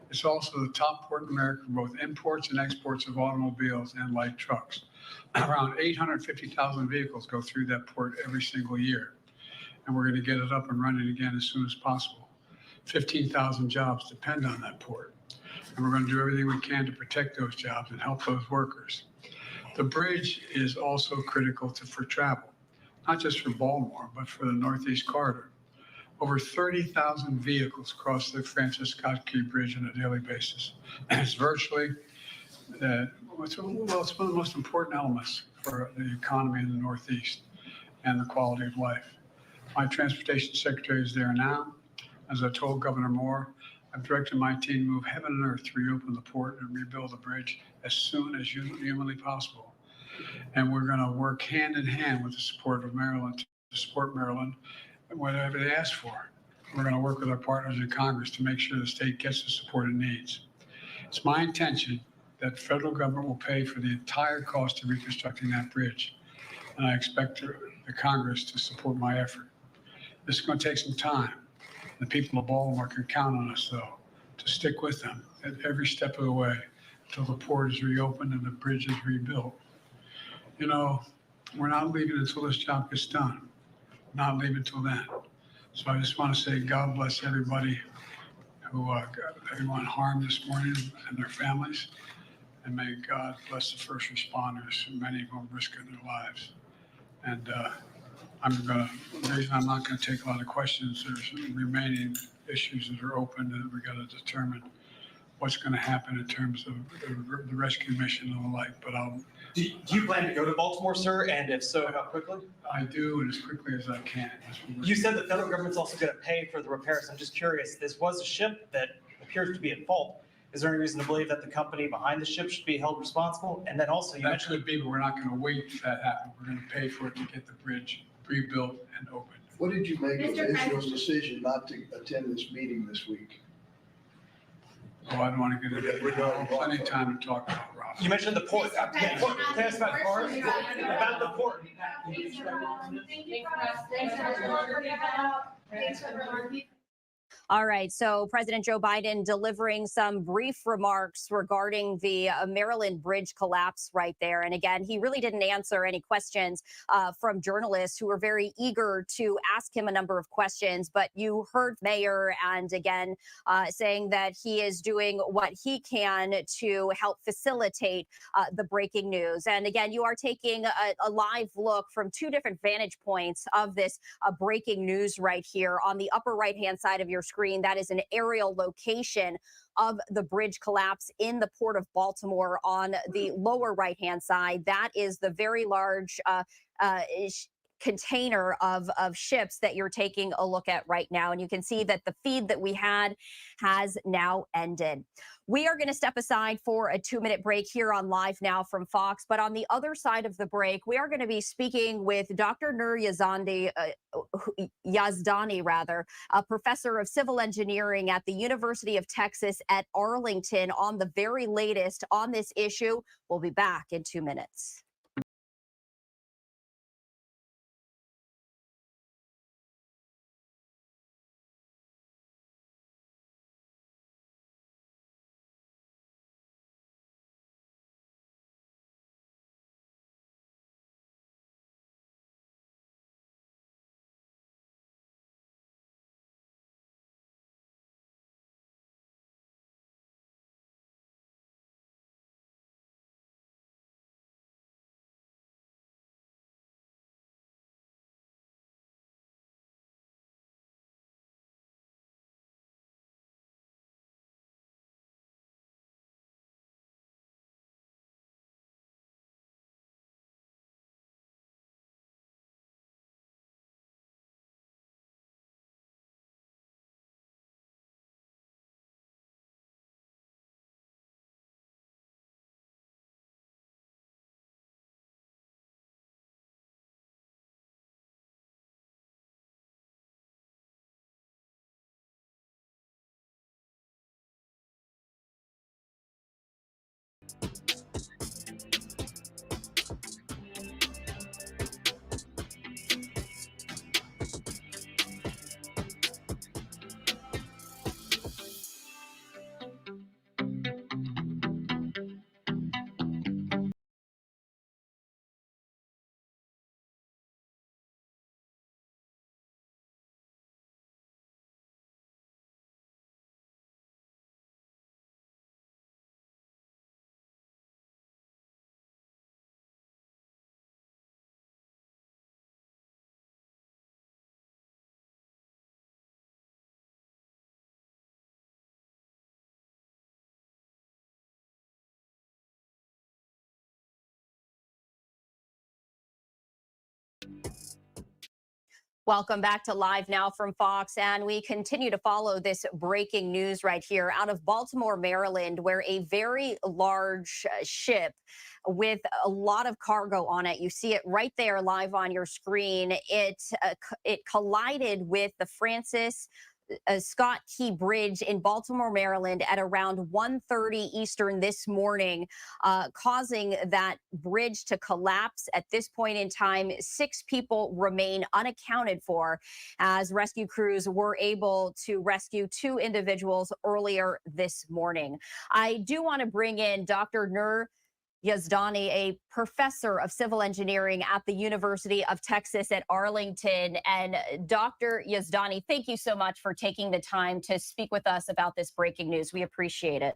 It's also the top port in America for both imports and exports of automobiles and light trucks. Around 850,000 vehicles go through that port every single year, and we're going to get it up and running again as soon as possible. 15,000 jobs depend on that port, and we're going to do everything we can to protect those jobs and help those workers. The bridge is also critical for travel, not just for Baltimore, but for the Northeast Corridor. Over 30,000 vehicles cross the Francis Scott Key Bridge on a daily basis. And it's virtually, it's one of the most important elements for the economy in the Northeast and the quality of life. My transportation secretary is there now. As I told Governor Moore, I've directed my team to move heaven and earth to reopen the port and rebuild the bridge as soon as humanly possible. And we're going to work hand in hand with the support of Maryland to support Maryland and whatever they ask for. We're going to work with our partners in Congress to make sure the state gets the support it needs. It's my intention that the federal government will pay for the entire cost of reconstructing that bridge. And I expect the Congress to support my effort. This is going to take some time. The people of Baltimore can count on us, though, to stick with them at every step of the way until the port is reopened and the bridge is rebuilt. You know, we're not leaving until this job gets done. Not leaving until then. So I just want to say God bless everybody who got everyone harmed this morning and their families. And may God bless the first responders, many of whom risking their lives. And the reason I'm not going to take a lot of questions, there's remaining issues that are open that we got to determine what's going to happen in terms of the rescue mission and the like. But Do you plan to go to Baltimore, sir? And if so, how quickly? I do, and as quickly as I can. You said the federal government's also going to pay for the repairs. I'm just curious, this was a ship that appears to be at fault. Is there any reason to believe that the company behind the ship should be held responsible? And then also, you mentioned could be, but we're not going to wait for that to happen. We're going to pay for it to get the bridge rebuilt and opened. What did you make of Israel's decision not to attend this meeting this week? Oh, I don't want to get into it. We have plenty of time to talk about Rob. You mentioned the port. Can I ask about cars? About the port. All right. So President Joe Biden delivering some brief remarks regarding the Maryland bridge collapse right there. And again, he really didn't answer any questions from journalists who were very eager to ask him a number of questions. But you heard Mayor and again saying that he is doing what he can to help facilitate the breaking news. And again, you are taking a live look from two different vantage points of this breaking news right here on the upper right hand side of your screen. screen, that is an aerial location of the bridge collapse in the Port of Baltimore on the lower right-hand side. That is the very large container of ships that you're taking a look at right now. And you can see that the feed that we had has now ended. We are going to step aside for a 2-minute break here on Live Now from Fox. But on the other side of the break, we are going to be speaking with Dr. Nur Yazdani, a professor of civil engineering at the University of Texas at Arlington, on the very latest on this issue. We'll be back in 2 minutes. Welcome back to Live Now from Fox, and we continue to follow this breaking news right here out of Baltimore, Maryland, where a very large ship with a lot of cargo on it, you see it right there live on your screen, it collided with the Francis Scott Key Bridge in Baltimore, Maryland at around 1:30 Eastern this morning, causing that bridge to collapse. At this point in time, 6 people remain unaccounted for as rescue crews were able to rescue 2 individuals earlier this morning. I do want to bring in Dr. Nur Yazdani, a professor of civil engineering at the University of Texas at Arlington. And Dr. Yazdani, thank you so much for taking the time to speak with us about this breaking news. We appreciate it.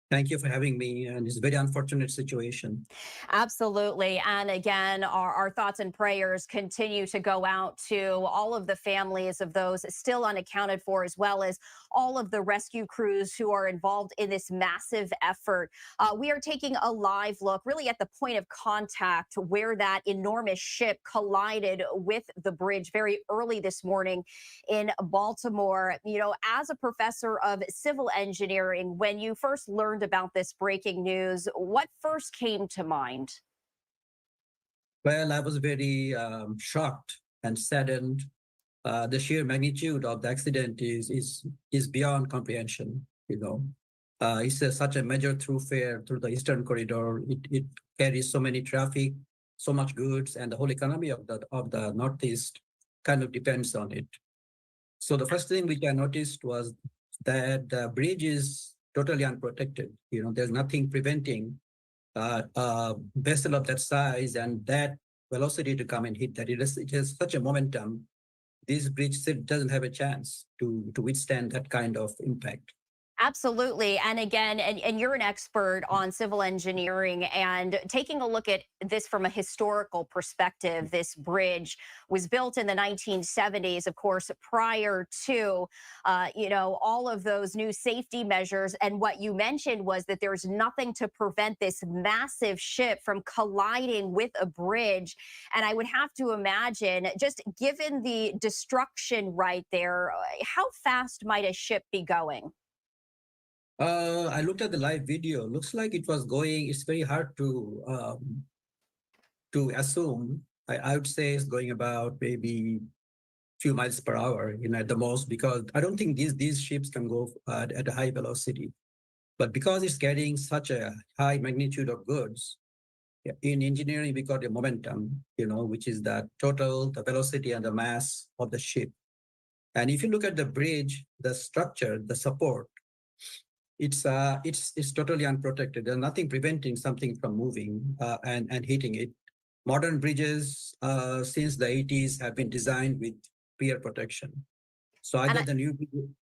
Thank you for having me. And it's a very unfortunate situation. Absolutely. And again, our thoughts and prayers continue to go out to all of the families of those still unaccounted for, as well as all of the rescue crews who are involved in this massive effort. We are taking a live look really at the point of contact where that enormous ship collided with the bridge very early this morning in Baltimore. You know, as a professor of civil engineering, when you first learned about this breaking news, what first came to mind? Well, I was very shocked and saddened. The sheer magnitude of the accident is beyond comprehension. You know, it's such a major thoroughfare through the Eastern Corridor. It carries so many traffic, so much goods, and the whole economy of the Northeast kind of depends on it. So the first thing which I noticed was that the bridge is totally unprotected. You know, there's nothing preventing a vessel of that size and that velocity to come and hit that. It has such a momentum. This bridge doesn't have a chance to withstand that kind of impact. Absolutely. And again, and you're an expert on civil engineering, and taking a look at this from a historical perspective, this bridge was built in the 1970s, of course, prior to, all of those new safety measures. And what you mentioned was that there's nothing to prevent this massive ship from colliding with a bridge. And I would have to imagine, just given the destruction right there, how fast might a ship be going? I looked at the live video. Looks like it was going. It's very hard to assume. I would say it's going about maybe few miles per hour, at the most, because I don't think these ships can go at a high velocity. But because it's getting such a high magnitude of goods, in engineering we call it momentum, which is the velocity and the mass of the ship. And if you look at the bridge, the structure, the support, it's totally unprotected. There's nothing preventing something from moving and hitting it. Modern bridges since the 80s have been designed with rear protection. So either the new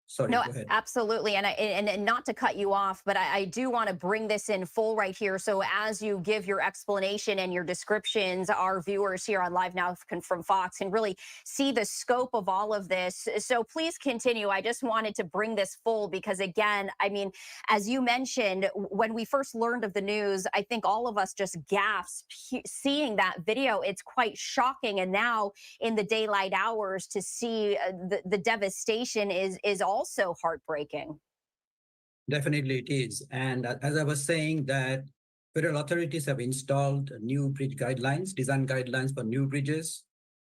Sorry, no, go ahead. absolutely. And not to cut you off, but I do want to bring this in full right here. So as you give your explanation and your descriptions, our viewers here on Live Now from Fox can really see the scope of all of this. So please continue. I just wanted to bring this full because, again, I mean, as you mentioned, when we first learned of the news, I think all of us just gasped seeing that video. It's quite shocking. And now in the daylight hours to see the devastation is also heartbreaking. Definitely it is. And as I was saying, that federal authorities have installed new bridge guidelines, design guidelines for new bridges,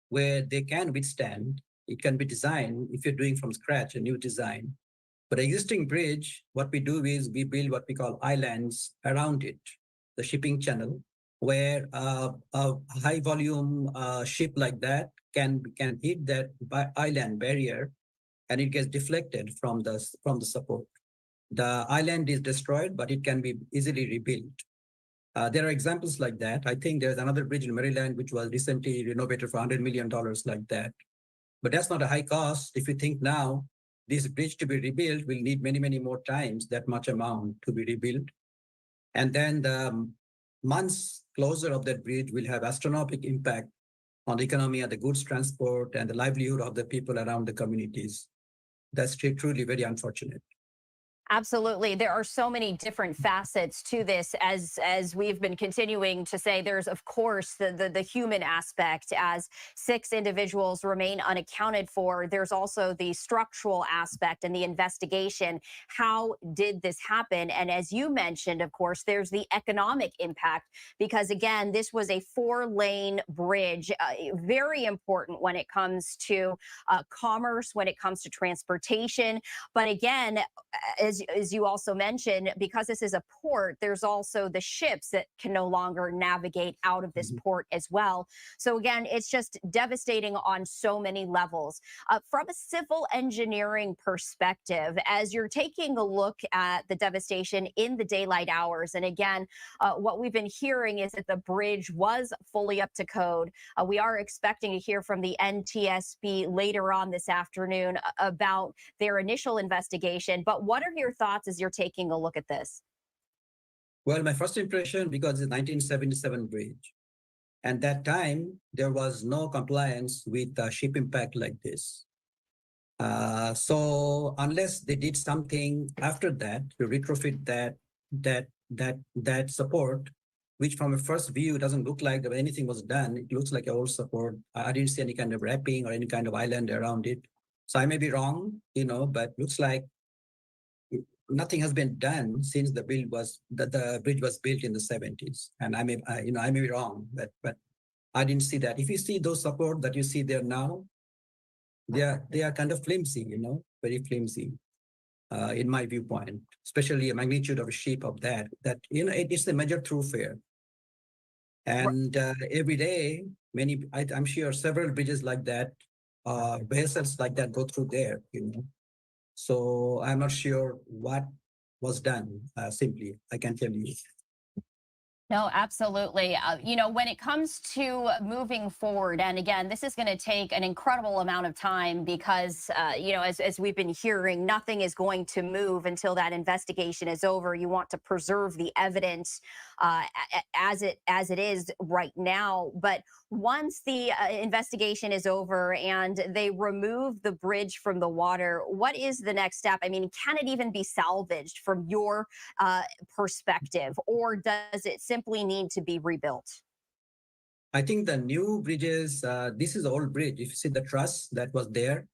where they can withstand. It can be designed, if you're doing from scratch, a new design. But existing bridge, what we do is we build what we call islands around it, the shipping channel, where a high volume ship like that can hit that island barrier, and it gets deflected from the support. The island is destroyed, but it can be easily rebuilt. There are examples like that. I think there's another bridge in Maryland which was recently renovated for $100 million like that. But that's not a high cost. If you think now, this bridge to be rebuilt will need many, many more times that much amount to be rebuilt. And then the months closure of that bridge will have astronomical impact on the economy and the goods transport and the livelihood of the people around the communities. That's truly very unfortunate. Absolutely. There are so many different facets to this, as we've been continuing to say. There's, of course, the human aspect, as 6 individuals remain unaccounted for. There's also the structural aspect and the investigation. How did this happen? And as you mentioned, of course, there's the economic impact, because, again, this was a 4-lane bridge, very important when it comes to commerce, when it comes to transportation. But again, as you also mentioned, because this is a port, there's also the ships that can no longer navigate out of this port as well. So again, it's just devastating on so many levels. From a civil engineering perspective, as you're taking a look at the devastation in the daylight hours, and again, what we've been hearing is that the bridge was fully up to code. We are expecting to hear from the Ntsb later on this afternoon about their initial investigation. But what are your thoughts as you're taking a look at this? Well, my first impression, because it's 1977 bridge, and that time there was no compliance with ship impact like this. So unless they did something after that to retrofit that support, which from a first view doesn't look like that anything was done, it looks like an old support. I didn't see any kind of wrapping or any kind of island around it. So I may be wrong, but looks like nothing has been done since the bridge was built in the 70s. And I may be wrong, but I didn't see that. If you see those support that you see there now, they are kind of flimsy, very flimsy, in my viewpoint, especially a magnitude of a ship of that it's a major thoroughfare. And every day, I'm sure several bridges like that, vessels like that go through there, So I'm not sure what was done, simply, I can tell you. No, absolutely. When it comes to moving forward, and again, this is going to take an incredible amount of time because, as we've been hearing, nothing is going to move until that investigation is over. You want to preserve the evidence as it is right now. But once the investigation is over and they remove the bridge from the water, what is the next step? I mean, can it even be salvaged from your perspective, or does it simply need to be rebuilt? I think the new bridges, this is the old bridge. If you see the truss that was there,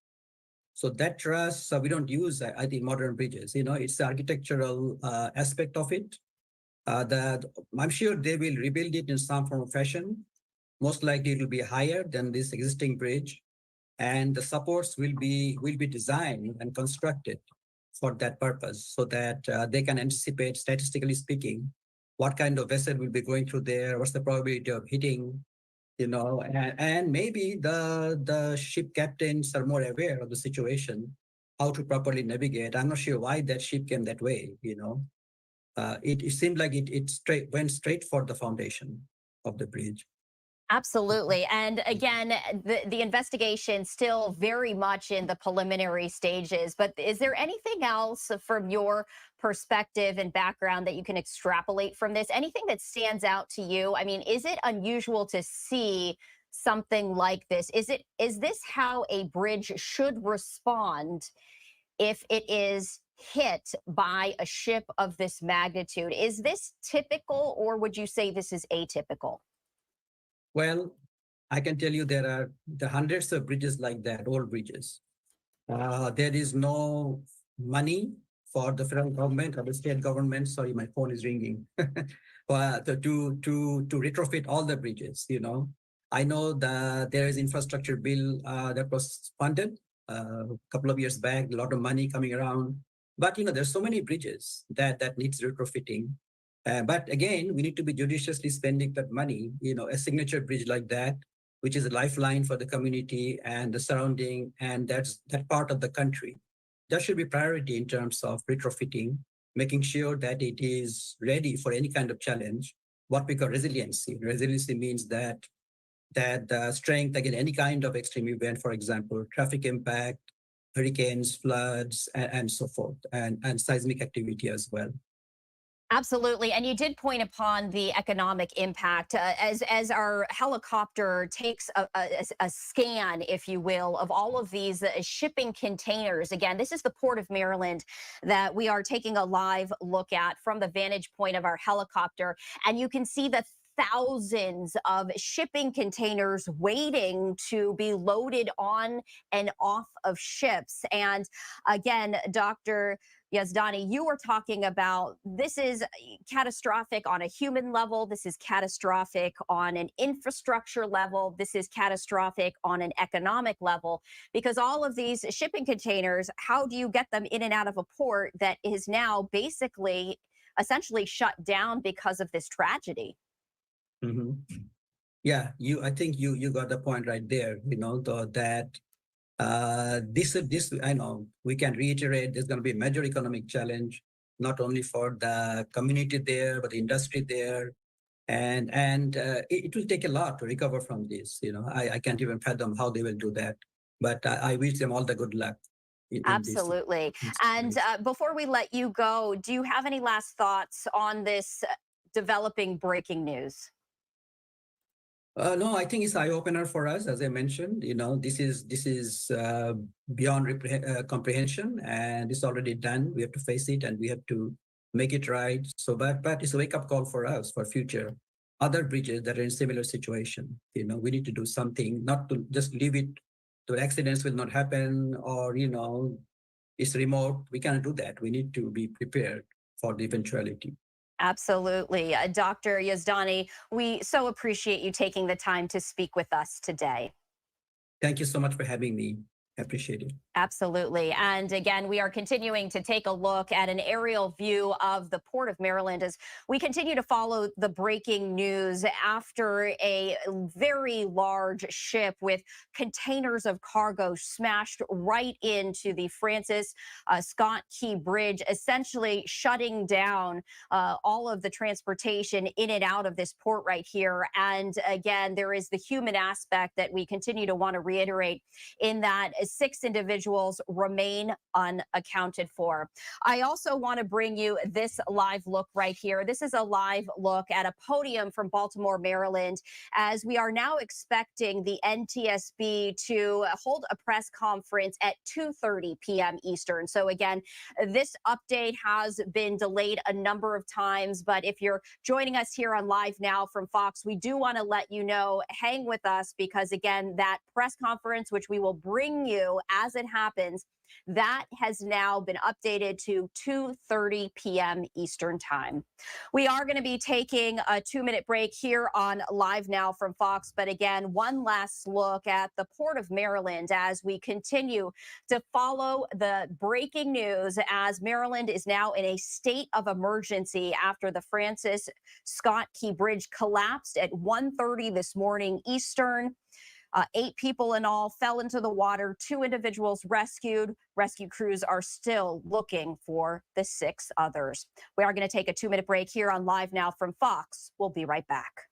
so that truss, we don't use, I think, modern bridges. It's the architectural aspect of it. That I'm sure they will rebuild it in some form of fashion. Most likely it will be higher than this existing bridge, and the supports will be designed and constructed for that purpose, so that they can anticipate, statistically speaking, what kind of vessel will be going through there, what's the probability of hitting, and maybe the ship captains are more aware of the situation, how to properly navigate. I'm not sure why that ship came that way. It seemed like it went straight for the foundation of the bridge. Absolutely. And again, the investigation still very much in the preliminary stages. But is there anything else from your perspective and background that you can extrapolate from this? Anything that stands out to you? I mean, is it unusual to see something like this? Is this how a bridge should respond if it is hit by a ship of this magnitude? Is this typical, or would you say this is atypical? Well, I can tell you there are the hundreds of bridges like that, old bridges. There is no money for the federal government or the state government. Sorry, my phone is ringing. to retrofit all the bridges. I know that there is infrastructure bill that was funded a couple of years back. A lot of money coming around, but there's so many bridges that needs retrofitting. But again, we need to be judiciously spending that money. A signature bridge like that, which is a lifeline for the community and the surrounding, and that part of the country. That should be priority in terms of retrofitting, making sure that it is ready for any kind of challenge. What we call resiliency. Resiliency means that the strength against any kind of extreme event, for example, traffic impact, hurricanes, floods, and so forth, and seismic activity as well. Absolutely. And you did point upon the economic impact as our helicopter takes a scan, if you will, of all of these shipping containers. Again, this is the Port of Maryland that we are taking a live look at from the vantage point of our helicopter. And you can see the thousands of shipping containers waiting to be loaded on and off of ships. And again, Dr. Yazdani, you were talking about this is catastrophic on a human level. This is catastrophic on an infrastructure level. This is catastrophic on an economic level, because all of these shipping containers, how do you get them in and out of a port that is now basically essentially shut down because of this tragedy? Mm-hmm. Yeah, I think you got the point right there. That this I know we can reiterate, there's going to be a major economic challenge, not only for the community there, but the industry there, and it will take a lot to recover from this. I can't even fathom how they will do that, but I wish them all the good luck. Absolutely. And before we let you go, do you have any last thoughts on this developing breaking news? No, I think it's eye-opener for us. As I mentioned, this is beyond comprehension, and it's already done. We have to face it, and we have to make it right. So, but it's a wake-up call for us for future other bridges that are in similar situation. We need to do something, not to just leave it to accidents will not happen, or it's remote. We cannot do that. We need to be prepared for the eventuality. Absolutely. Dr. Yazdani, we so appreciate you taking the time to speak with us today. Thank you so much for having me. I appreciate it. Absolutely. And again, we are continuing to take a look at an aerial view of the Port of Maryland as we continue to follow the breaking news after a very large ship with containers of cargo smashed right into the Francis Scott Key Bridge, essentially shutting down all of the transportation in and out of this port right here. And again, there is the human aspect that we continue to want to reiterate in that 6 individuals remain unaccounted for. I also want to bring you this live look right here. This is a live look at a podium from Baltimore, Maryland, as we are now expecting the Ntsb to hold a press conference at 2:30 p.m. Eastern. So again, this update has been delayed a number of times, but if you're joining us here on Live Now from Fox, we do want to let you know, hang with us, because again, that press conference, which we will bring you as it happens, that has now been updated to 2:30 p.m. Eastern time. We are going to be taking a 2-minute break here on Live Now from Fox. But again, one last look at the Port of Maryland as we continue to follow the breaking news, as Maryland is now in a state of emergency after the Francis Scott Key Bridge collapsed at 1:30 this morning Eastern. 8 people in all fell into the water, 2 individuals rescued. Rescue crews are still looking for the 6 others. We are going to take a 2-minute break here on Live Now from Fox. We'll be right back.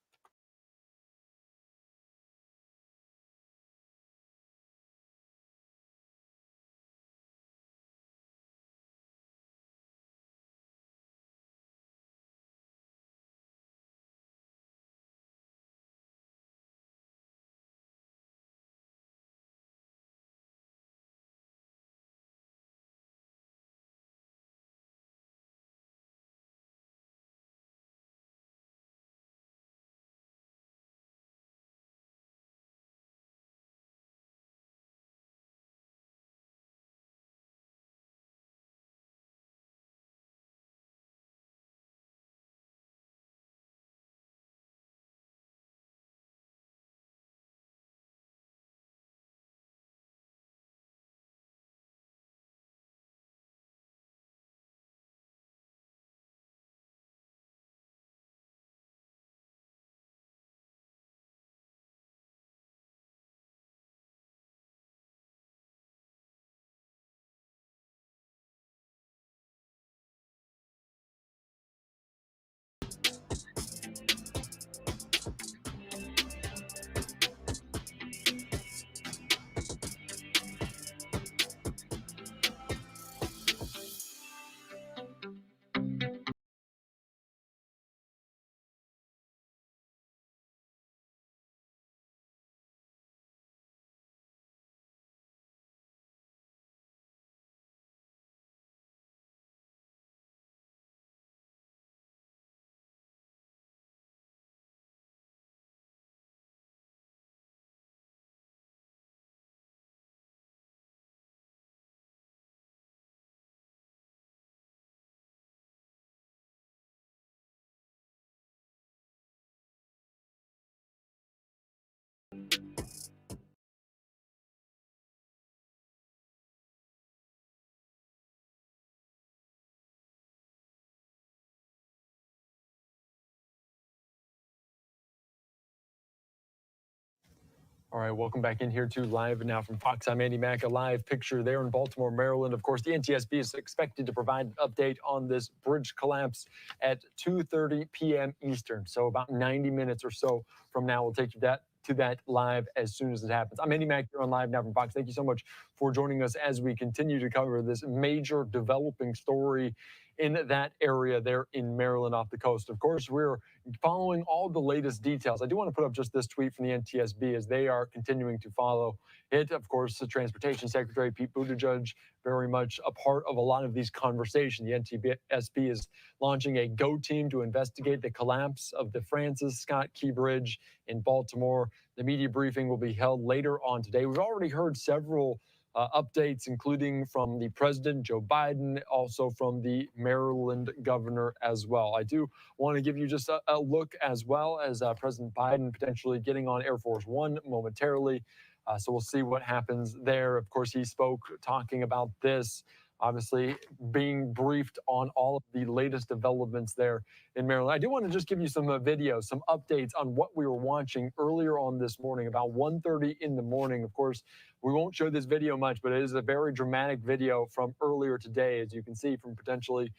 All right, welcome back in here to Live Now from Fox. I'm Andy Mack. A live picture there in Baltimore, Maryland. Of course, the NTSB is expected to provide an update on this bridge collapse at 2:30 p.m. Eastern. So about 90 minutes or so from now, we'll take you to that live as soon as it happens. I'm Andy Mack here on Live Now from Fox. Thank you so much for joining us as we continue to cover this major developing story in that area there in Maryland off the coast. Of course, we're following all the latest details. I do want to put up just this tweet from the NTSB as they are continuing to follow it. Of course, the Transportation Secretary, Pete Buttigieg, very much a part of a lot of these conversations. The NTSB is launching a GO team to investigate the collapse of the Francis Scott Key Bridge in Baltimore. The media briefing will be held later on today. We've already heard several updates, including from the president, Joe Biden, also from the Maryland governor as well. I do want to give you just a look as well as President Biden potentially getting on Air Force One momentarily. So we'll see what happens there. Of course, he spoke talking about this, obviously being briefed on all of the latest developments there in Maryland. I do want to just give you some video, some updates on what we were watching earlier on this morning, about 1:30 in the morning. Of course, we won't show this video much, but it is a very dramatic video from earlier today, as you can see from potentially